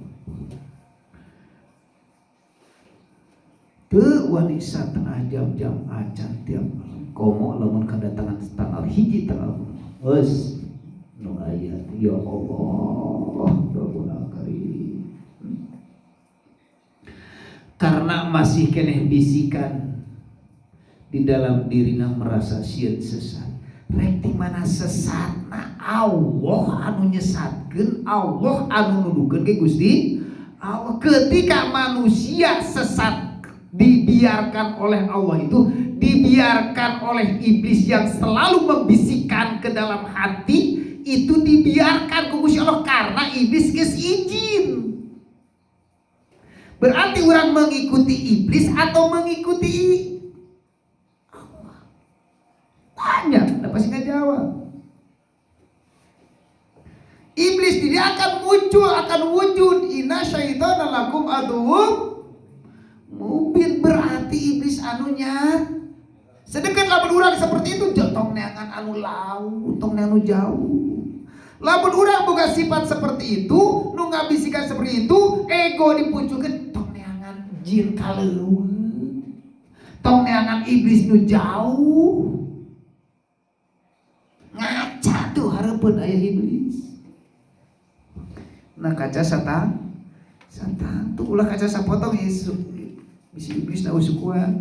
Teu wani satengah jam acan tiap malam. Komo lamun kedatangan tanggal hiji tanggal geus nu aya ya Allah Rabbul Karim. Karena masih keneh bisikan di dalam dirinya merasa sieun sesat. Rek di mana sesatna Allah anu nyesatkeun, Allah anu nuduhkeun ke Gusti Allah. Ketika manusia sesat dibiarkan oleh Allah itu, dibiarkan oleh iblis yang selalu membisikkan ke dalam hati, itu dibiarkan ke Gusti Allah karena iblis geus izin. Berarti orang mengikuti iblis atau mengikuti Allah? Tanya, pasti nggak jawab. Iblis tidak akan muncul, akan wujud. Inna syaitana lakum aduwwum mubin. Berarti iblis anunya sedekat lamun urang seperti itu, tong neangan anu laut, tong neangan anu jauh. Lamun urang boga sifat seperti itu, nu ngabisikan seperti itu, ego dipunculkeun, tong neangan jin kaleuweung, tong neangan iblis nu jauh. Ngaca tuh hareupeun aya iblis. Nah kaca satang tuh ulah kaca sapotong Yesus. Bisi iblis na usuk kuat.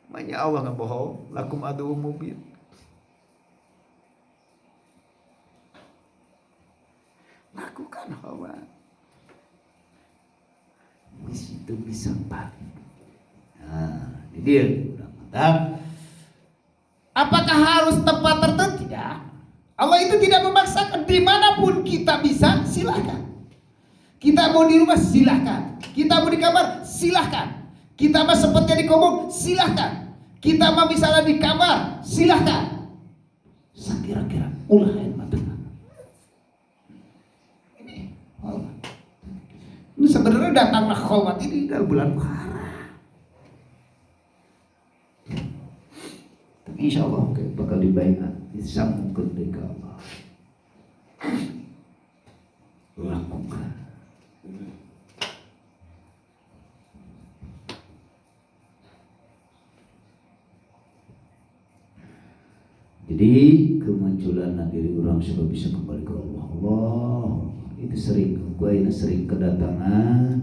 Manya Allah nggak bohong, lakum aduwwum mubin. Lakukan hawa. Di situ bisa balik. Nah, ini dia. Udah mantap. Apakah harus tempat tertentu? Tidak. Allah itu tidak memaksakan. Dimanapun kita bisa, silahkan. Kita mau di rumah, silahkan. Kita mau di kamar, silahkan. Kita mau sempatnya di kobong, silahkan. Kita mau misalnya di kamar, silahkan. Sekira-kira ulah yang mata. Ini sebenarnya datanglah kholwat ini dalam bulan Muharram. Insya Allah bakal dibayar, disambungkan dengan Allah. Lakukan. Jadi kemunculan diri orang supaya bisa kembali ke Allah. Allah itu sering kedatangan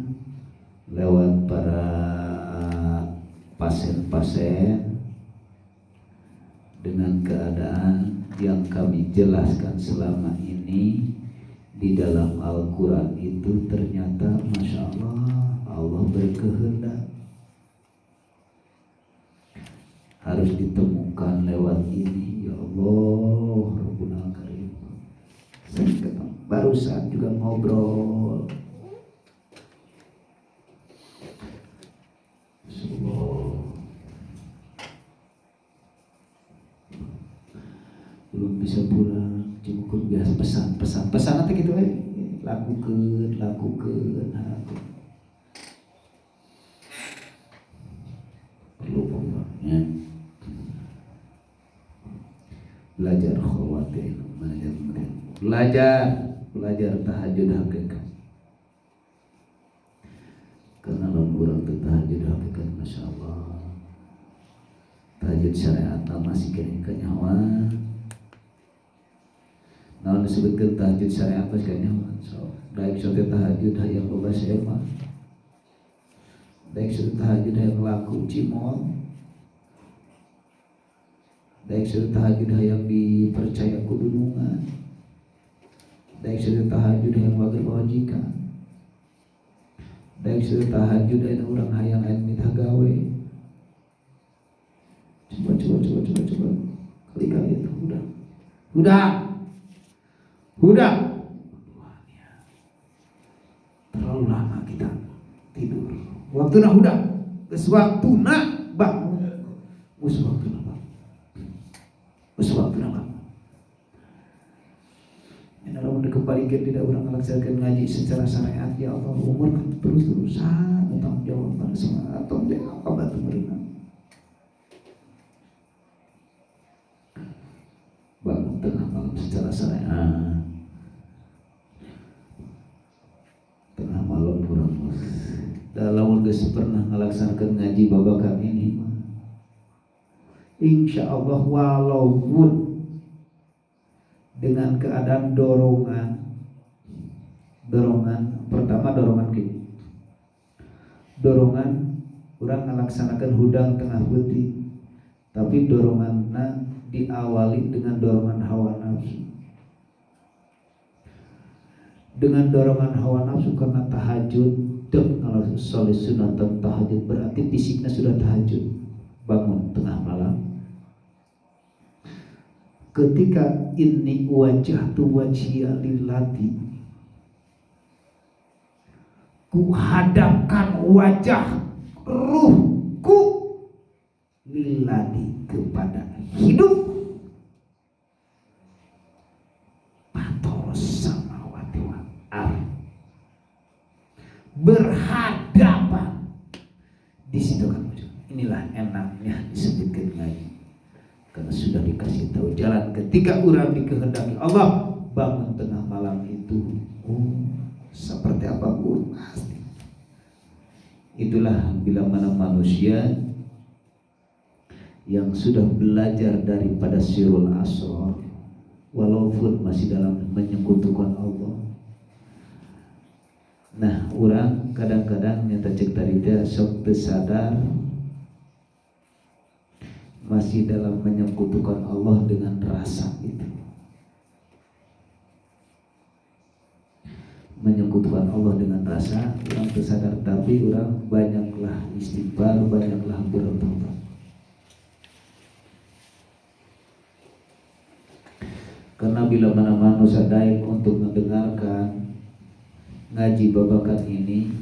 lewat para pasien-pasien dengan keadaan yang kami jelaskan selama ini di dalam Al-Quran itu ternyata Masya Allah berkehendak harus ditemukan lewat ini. Ya Allah Rabbul Karim. Barusan juga ngobrol belum bisa pulang, cuma biasa pesan nanti gitu lakukan perlu pokoknya belajar khawatir, belajar tahajud hakikat. Karena orang tahajud hakikat, Masya Allah, tahajud syariat masih kena kenyawa. Nah disebutkan tahajud syariat masih kenyawa. Baik suatu tahajud yang loba sewa, baik suatu tahajud yang laku cimol, baik suatu tahajud yang dipercaya kudunungan, baik suatu tahajud yang wakil wajikan, baik suatu tahajud yang orang hayang lain minta gawe. Coba kali itu udah terlalu lama kita tidur. Waktu udah, waktu bangun, waktu bangun. lamun dikembalikan tidak orang melaksanakan ngaji secara syariat ya Allah umur kan terus-terusan tanggung jawab sama tanggung jawab batu mereka bangun tengah malam secara syariat tengah malam kurang dalam geus pernah melaksanakan ngaji babakan ini insya Allah walaupun dengan keadaan dorongan pertama dorongan orang melaksanakan hudang tengah putih tapi dorongannya diawali dengan dorongan hawa nafsu karena tahajud dan kalau sholat sunatan tahajud berarti fisiknya sudah tahajud bangun tengah malam ketika ini wajah tu wajhiya lillati ku hadapkan wajah ruhku lillati kepada hidup patos samawati wal ardh berhadapan di situ kan inilah enaknya disebutkan ngaji karena sudah dikasih tahu jalan ketika orang dikehendaki Allah bangun tengah malam itu seperti apapun pasti itulah bila mana manusia yang sudah belajar daripada sirul asrar walaupun masih dalam menyekutukan Allah. Nah orang kadang-kadang nyata cek tadi dia sok tersadar masih dalam menyekutukan Allah dengan rasa itu menyekutukan Allah dengan rasa orang tersadar tapi orang banyaklah istighfar banyaklah bertobat karena bila mana manusia daik untuk mendengarkan ngaji babakan ini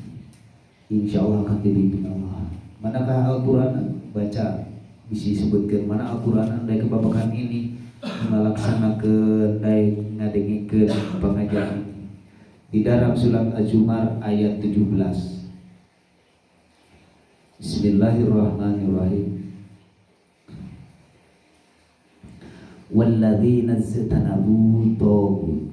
insya Allah akan dibimbing Allah manakah Al-Quran baca bisa disebutkan mana Al-Quran dari kebabakan ini melaksanakan dari ngadengikeun pengajaran di dalam surat Az-Zumar ayat 17 Bismillahirrahmanirrahim walladzina ztanabu taghut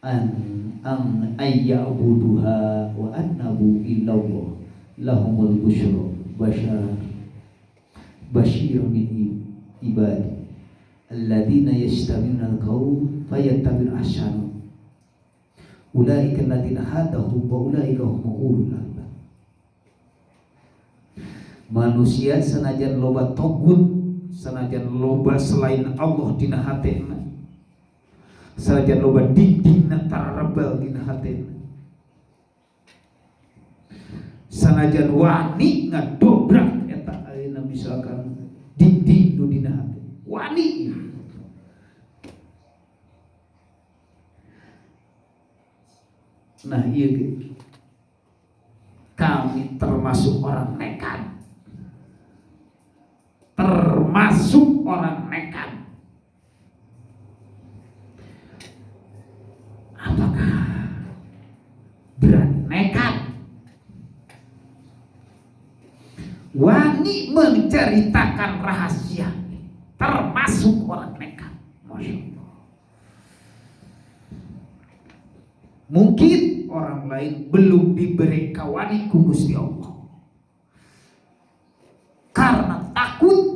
an ayyabuduha wa annabu illallah lahumul busyra Bashir min ibadi alladzina yastami'una al-qawl fayattabi'una ahsana ulaika alladzina hadahum wa ulaika hum ulul albab manusia sanajan loba togut sanajan loba selain Allah dina hatena sanajan loba dindingna tarrebel dina hatena sanajan wani ngadobrak misalkan dinding nu dina hati wani nah iya kami termasuk orang nekat apakah berani nekat wani menceritakan rahasia termasuk orang nekat Masya Allah mungkin orang lain belum diberi kawani ku Gusti Allah karena takut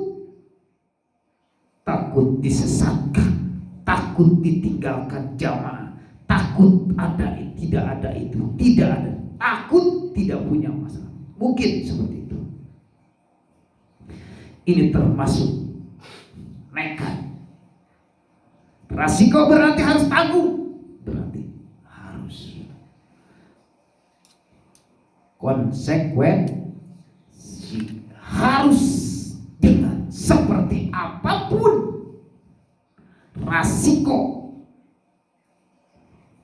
disesatkan takut ditinggalkan jamaah takut ada tidak ada itu tidak ada takut tidak punya masalah mungkin seperti itu. Ini termasuk nekat. Resiko berarti harus tanggung, berarti harus konsekuensi, harus dengan seperti apapun resiko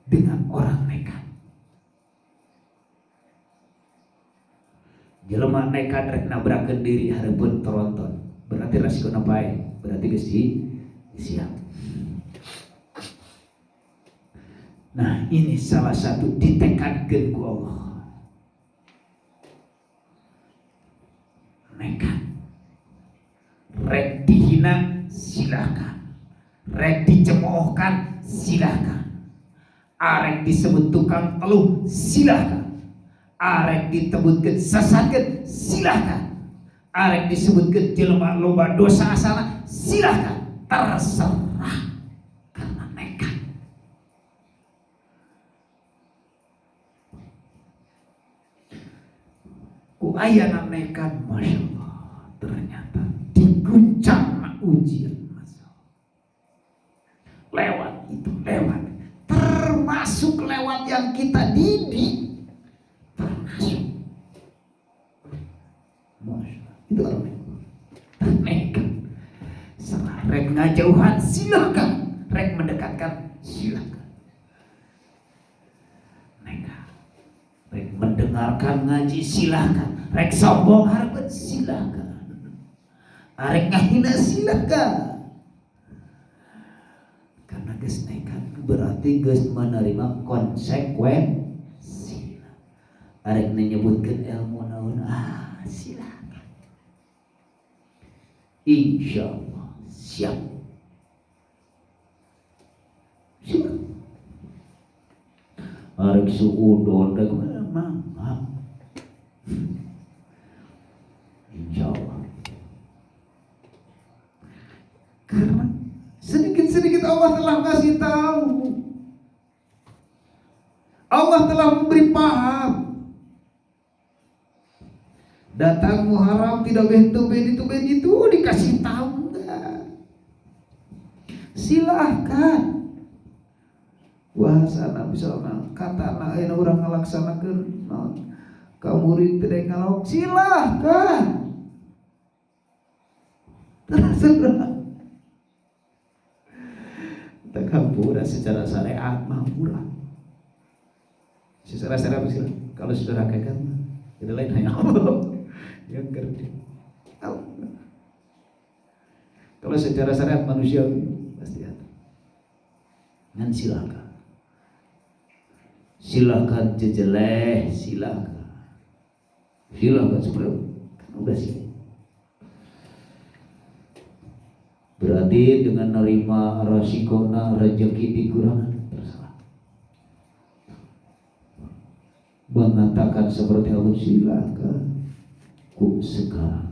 dengan orang nekat. Jelema nekat rek nabrakeun diri hareupeun tronton. Berarti resiko napae? Berarti geus siap. Nah, ini salah satu ditekadkeun ku Allah. Nekat. Rek dihina silakan. Rek dicemoohkan silakan. Arek disebut tukang teluh silakan. Arek ditebutkeun sesatkeun silakan. Arek disebutkeun jelema loba dosa asalna silakan. Terserah. Karena nekat. Ku ayana nekat, Masya Allah, ternyata diguncang ujian masalah. Lewat itu, lewat. Termasuk lewat yang kita didik. Termasuk. Masya Allah, itu orang nekat. Serah rek ngajauhan silakan, rek mendekatkan silakan. Nekat. Rek mendengarkan ngaji silakan, rek sombong harapet silakan, rek ngahina silakan. Karena geus nekat berarti geus menerima konsekuensi. Arek menyebutkan ilmu naon silakan. Insyaallah siap. Siap. Arek suudon rek maaf. Insyaallah. Karena sedikit-sedikit Allah telah kasih tahu. Allah telah memberi paham. Datang Muharram tidak ben itu dikasih tahu enggak? Silahkan. Wahasana misalnya kata anak orang ngalaksanakeun ka murid teu ngalok silahkan. Terserah. Takampura secara syariat mah murah. Secara syariat kalau sudah hakikat tidak lain hanya Allah yang kerja. Kalau secara syariat manusia pasti ada. Dan silakan. Silakan jejeleh, silakan. Silakan sebelum udah sih. Berarti dengan nerima rasikona rezeki dikurangan terserah. Mengatakan seperti Allah silakan. Ku sekarang.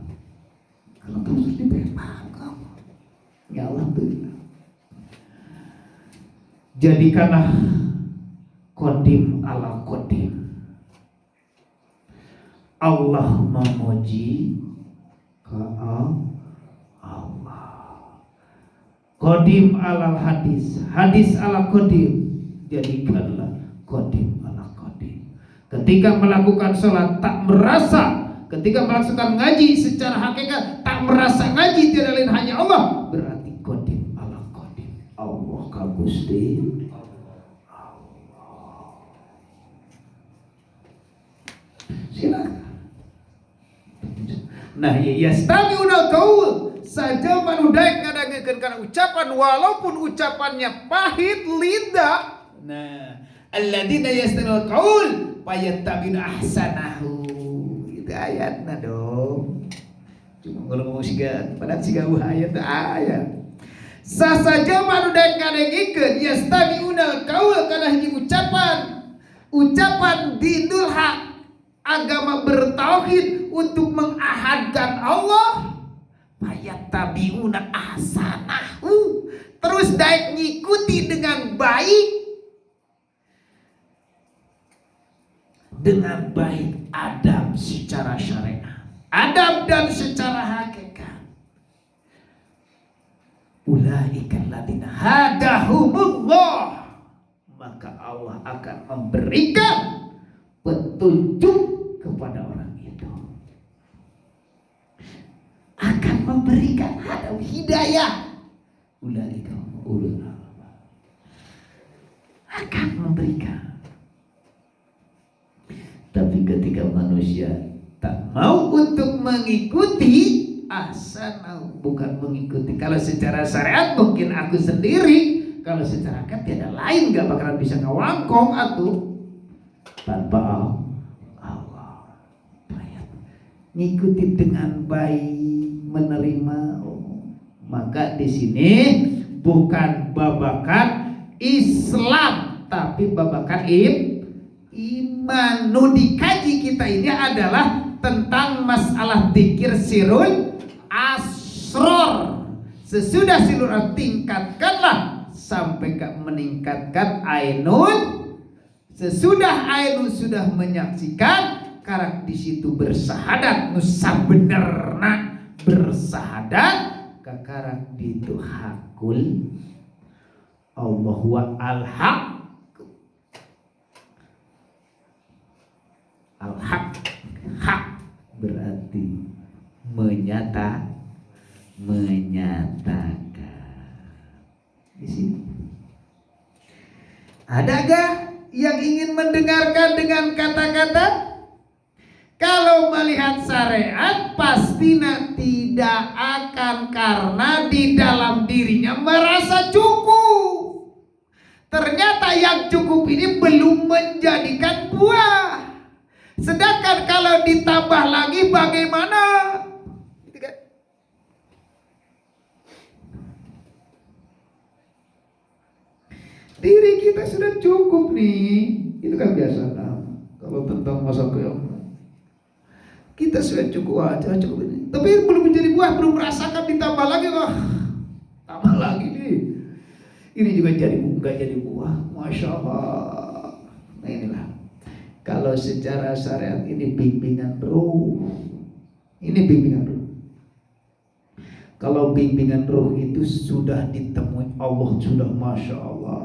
Kalau terus dibebaskan kamu. Ya Allah tuh. Jadikanlah kodim ala kodim. Allah memuji ke Allah. Kodim alal hadis, hadis ala kodim. Jadikanlah kodim ala kodim. Ketika melakukan sholat tak merasa, ketika melakukan ngaji secara hakikat tak merasa ngaji tidak lain hanya Allah, berarti kodim ala kodim. Allah ka Gusti. Silakan. Nah, yastami'una qaul saja manudaek ngadangekeun kana ucapan walaupun ucapannya pahit lidah. Nah, alladzina yastami'una qaul fayattabi'una ahsanahu. Itu ayatna dong. Cuma kalau ngomong siga padahal siga ayat ayat. Sasaja manudaek ngadangekeun yastami'una qaul kana hiji ucapan dinul haq agama bertauhid untuk mengahadkan Allah, fayattabi'una ahsanahu, terus daek ngikuti dengan baik adab secara syariat, adab dan secara hakikat. Ulaika alladziina hadahumullah, maka Allah akan memberikan petunjuk kepada orang itu, akan memberikan hidayah. Ulaika ulul albab, akan memberikan. Tapi ketika manusia tak mau untuk mengikuti, bukan mengikuti. Kalau secara syariat mungkin aku sendiri Kalau secara kan tiada lain gak bakalan bisa ngawangkong atuh tanpa Allah. Ngikuti dengan baik, menerima. Maka di sini bukan babakan Islam, tapi babakan iman. Nu dikaji kita ini adalah tentang masalah dzikir sirul asror. Sesudah sirul asror tingkatkanlah sampai ke meningkatkan ainun. Sesudah ainun sudah menyaksikan, karak di situ bersahadat, nusa benerna bersahadat. Kakarak itu hakul Allah wa al-haq. Al-haq, hak berarti menyatakan. Di sini ada gak yang ingin mendengarkan dengan kata-kata? Kalau melihat syariat pastinya tidak akan, karena di dalam dirinya merasa cukup. Ternyata yang cukup ini belum menjadikan buah. Sedangkan kalau ditambah lagi bagaimana? Diri kita sudah cukup nih. Itu kan biasa. Kalau tentang masa kiamat, kita sudah cukup aja, cukup ini. Tapi belum menjadi buah, belum merasakan, ditambah lagi, tambah lagi nih. Ini juga nggak jadi buah, masya Allah. Nah inilah, kalau secara syariat ini bimbingan ruh. Ini bimbingan ruh. Kalau bimbingan ruh itu sudah ditemui Allah, sudah masya Allah.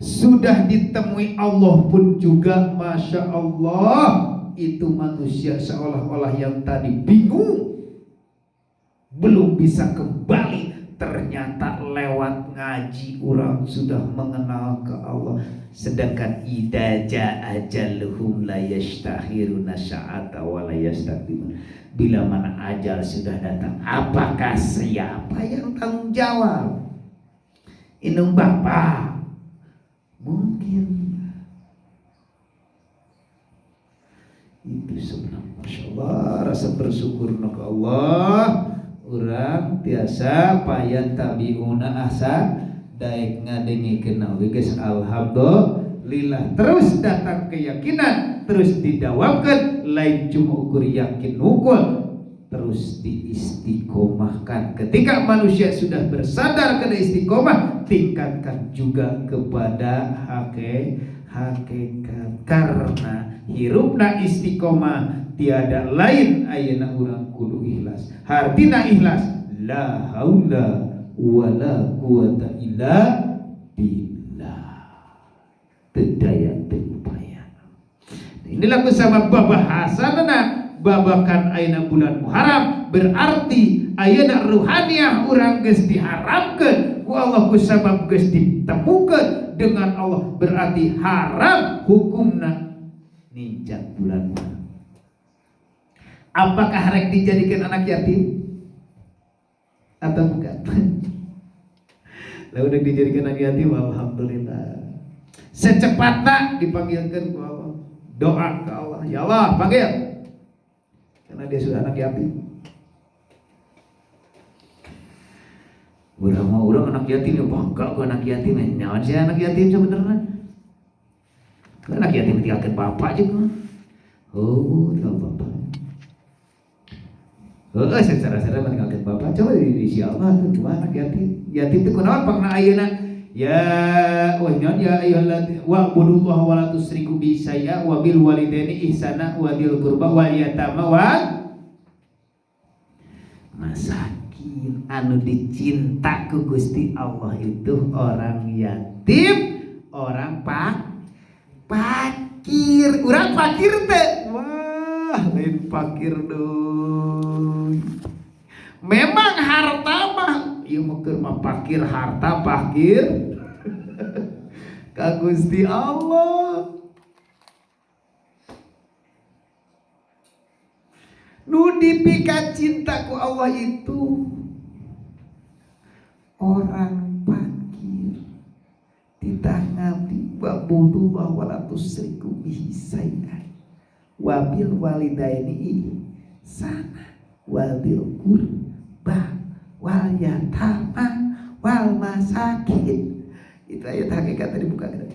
Sudah ditemui Allah pun juga masya Allah. Itu manusia seolah-olah yang tadi bingung, belum bisa kembali, ternyata lewat ngaji orang sudah mengenal ke Allah. Sedangkan idza jaa ajaluhum la yastakhiruna sa'ata wa la yastaqdimun. Bila mana ajal sudah datang, apakah siapa yang tanggung jawab? Inung bapak mungkin. Itu sebenarnya masya Allah, rasa bersyukur ke Allah. Orang tiasa payan tabiuna asa daek ngadengikeun oge geus alhamdulillah. Terus datang keyakinan, terus didawamkeun, lain cuma ukur yakin ukul, terus diistiqomahkan. Ketika manusia sudah bersandar kepada istiqomah, tingkatkan juga kepada hakikat. Karena hirupna istiqomah tiada lain ayeuna urang kudu ikhlas. Hartina ikhlas, la haula wala quwata illa billah. Tedaya terupaya. Inilah bersama babahasanana babakan ayeuna bulan Muharram, berarti ayeuna ruhaniyah urang geus diharamkeun ku Allah, ku sabab geus ditemukeun dengan Allah, berarti haram hukumna ninjak bulan Muharram. Apakah rek dijadikan anak yatim atau bukan? Lalu udah dijadikan anak yatim, alhamdulillah. Secepatnya dipanggilkan ke Allah, doa ke Allah, ya Allah panggil, karena dia sudah anak yatim. Orang anak yatim ya bangga ke anak yatim, nyawa saya anak yatim sebenarnya. Anak yatim tinggalkan bapak juga. Oh, tinggal bapak. Secara meninggalkan bapak. Coba di siapa tuh cuma anak yatim. Yatim itu kunaon pangna ayeuna? Ya, nyon ya ayyuhalladzina wa budullah wa la tusyriku bi syai'a wa bil walidaini ihsana wa dzil qurba wal yatama wa masakin. Anu dicinta ku Gusti Allah itu orang yatim, orang fakir. Urang fakir teh. Wah, lain fakir doi. Memang harta mah ieu mah fakir, harta fakir ka Gusti Allah. Nu dipika cinta ku Allah itu orang fakir ditanggapi wa'budullah wa la tusyriku bihi syai'an wabil walidaini ihsana wadil qurba wal yatama wal masakin. Itu ayat hakikat tadi buka kita.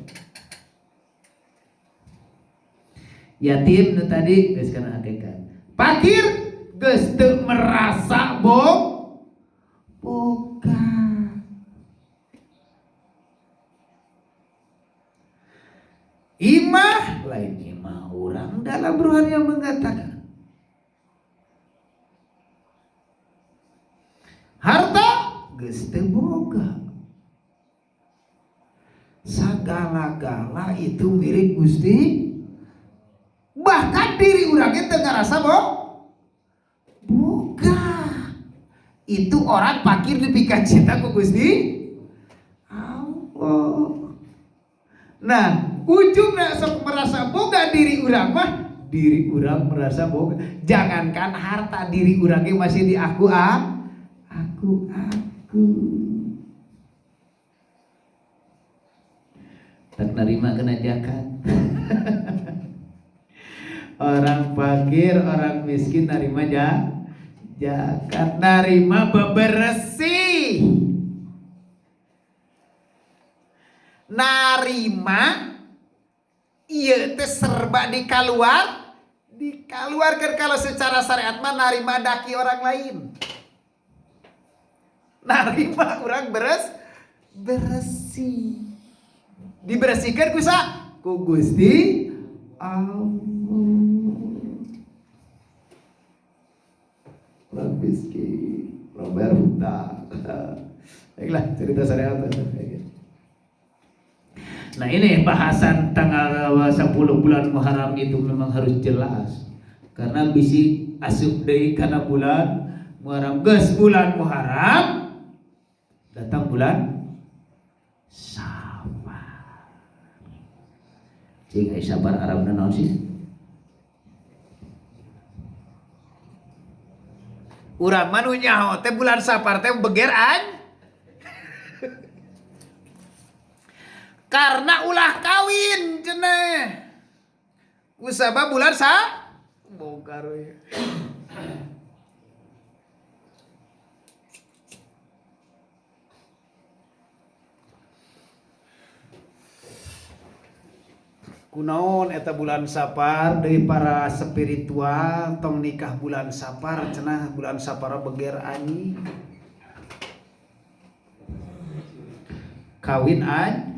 Yatim nu tadi geus kana hakikat. Fakir geus teu merasa boga. Imah lain imah orang dalam Ruhan yang mengatakan harta geus teu boga. Sagala-gala itu milik Gusti. Bahkan diri urang teu ngarasa boga. Itu orang fakir dipikeun cinta ku Gusti Allah. Nah, ujungnya sok merasa boga diri urang mah, diri urang merasa boga. Jangankan harta, diri urangnya masih di aku. Tak nerima kena zakat. Orang fakir, orang miskin nerima zakat, nerima bebersih, narima ieu teh serba dikeluarkan kalau secara syariat mah narima daki orang lain. Narima orang bersih. Dibersihkan ku Gusti Allah. Orang miskin, orang berhutang. Baiklah cerita syariat. Nah ini bahasan tanggal 10 bulan Muharram itu memang harus jelas. Karena bisi asup deui kana bulan Muharram, geus bulan Muharram datang bulan Safar. Cing Safar Arabna naon sih? Urang mah nu nyaho teh bulan Safar teh beger karena ulah kawin cenah. Kusaba bulan bongkar we. Kunaon eta bulan Safar dari para spiritual tong nikah bulan Safar cenah bulan Safar beger anjing. Kawin anjing.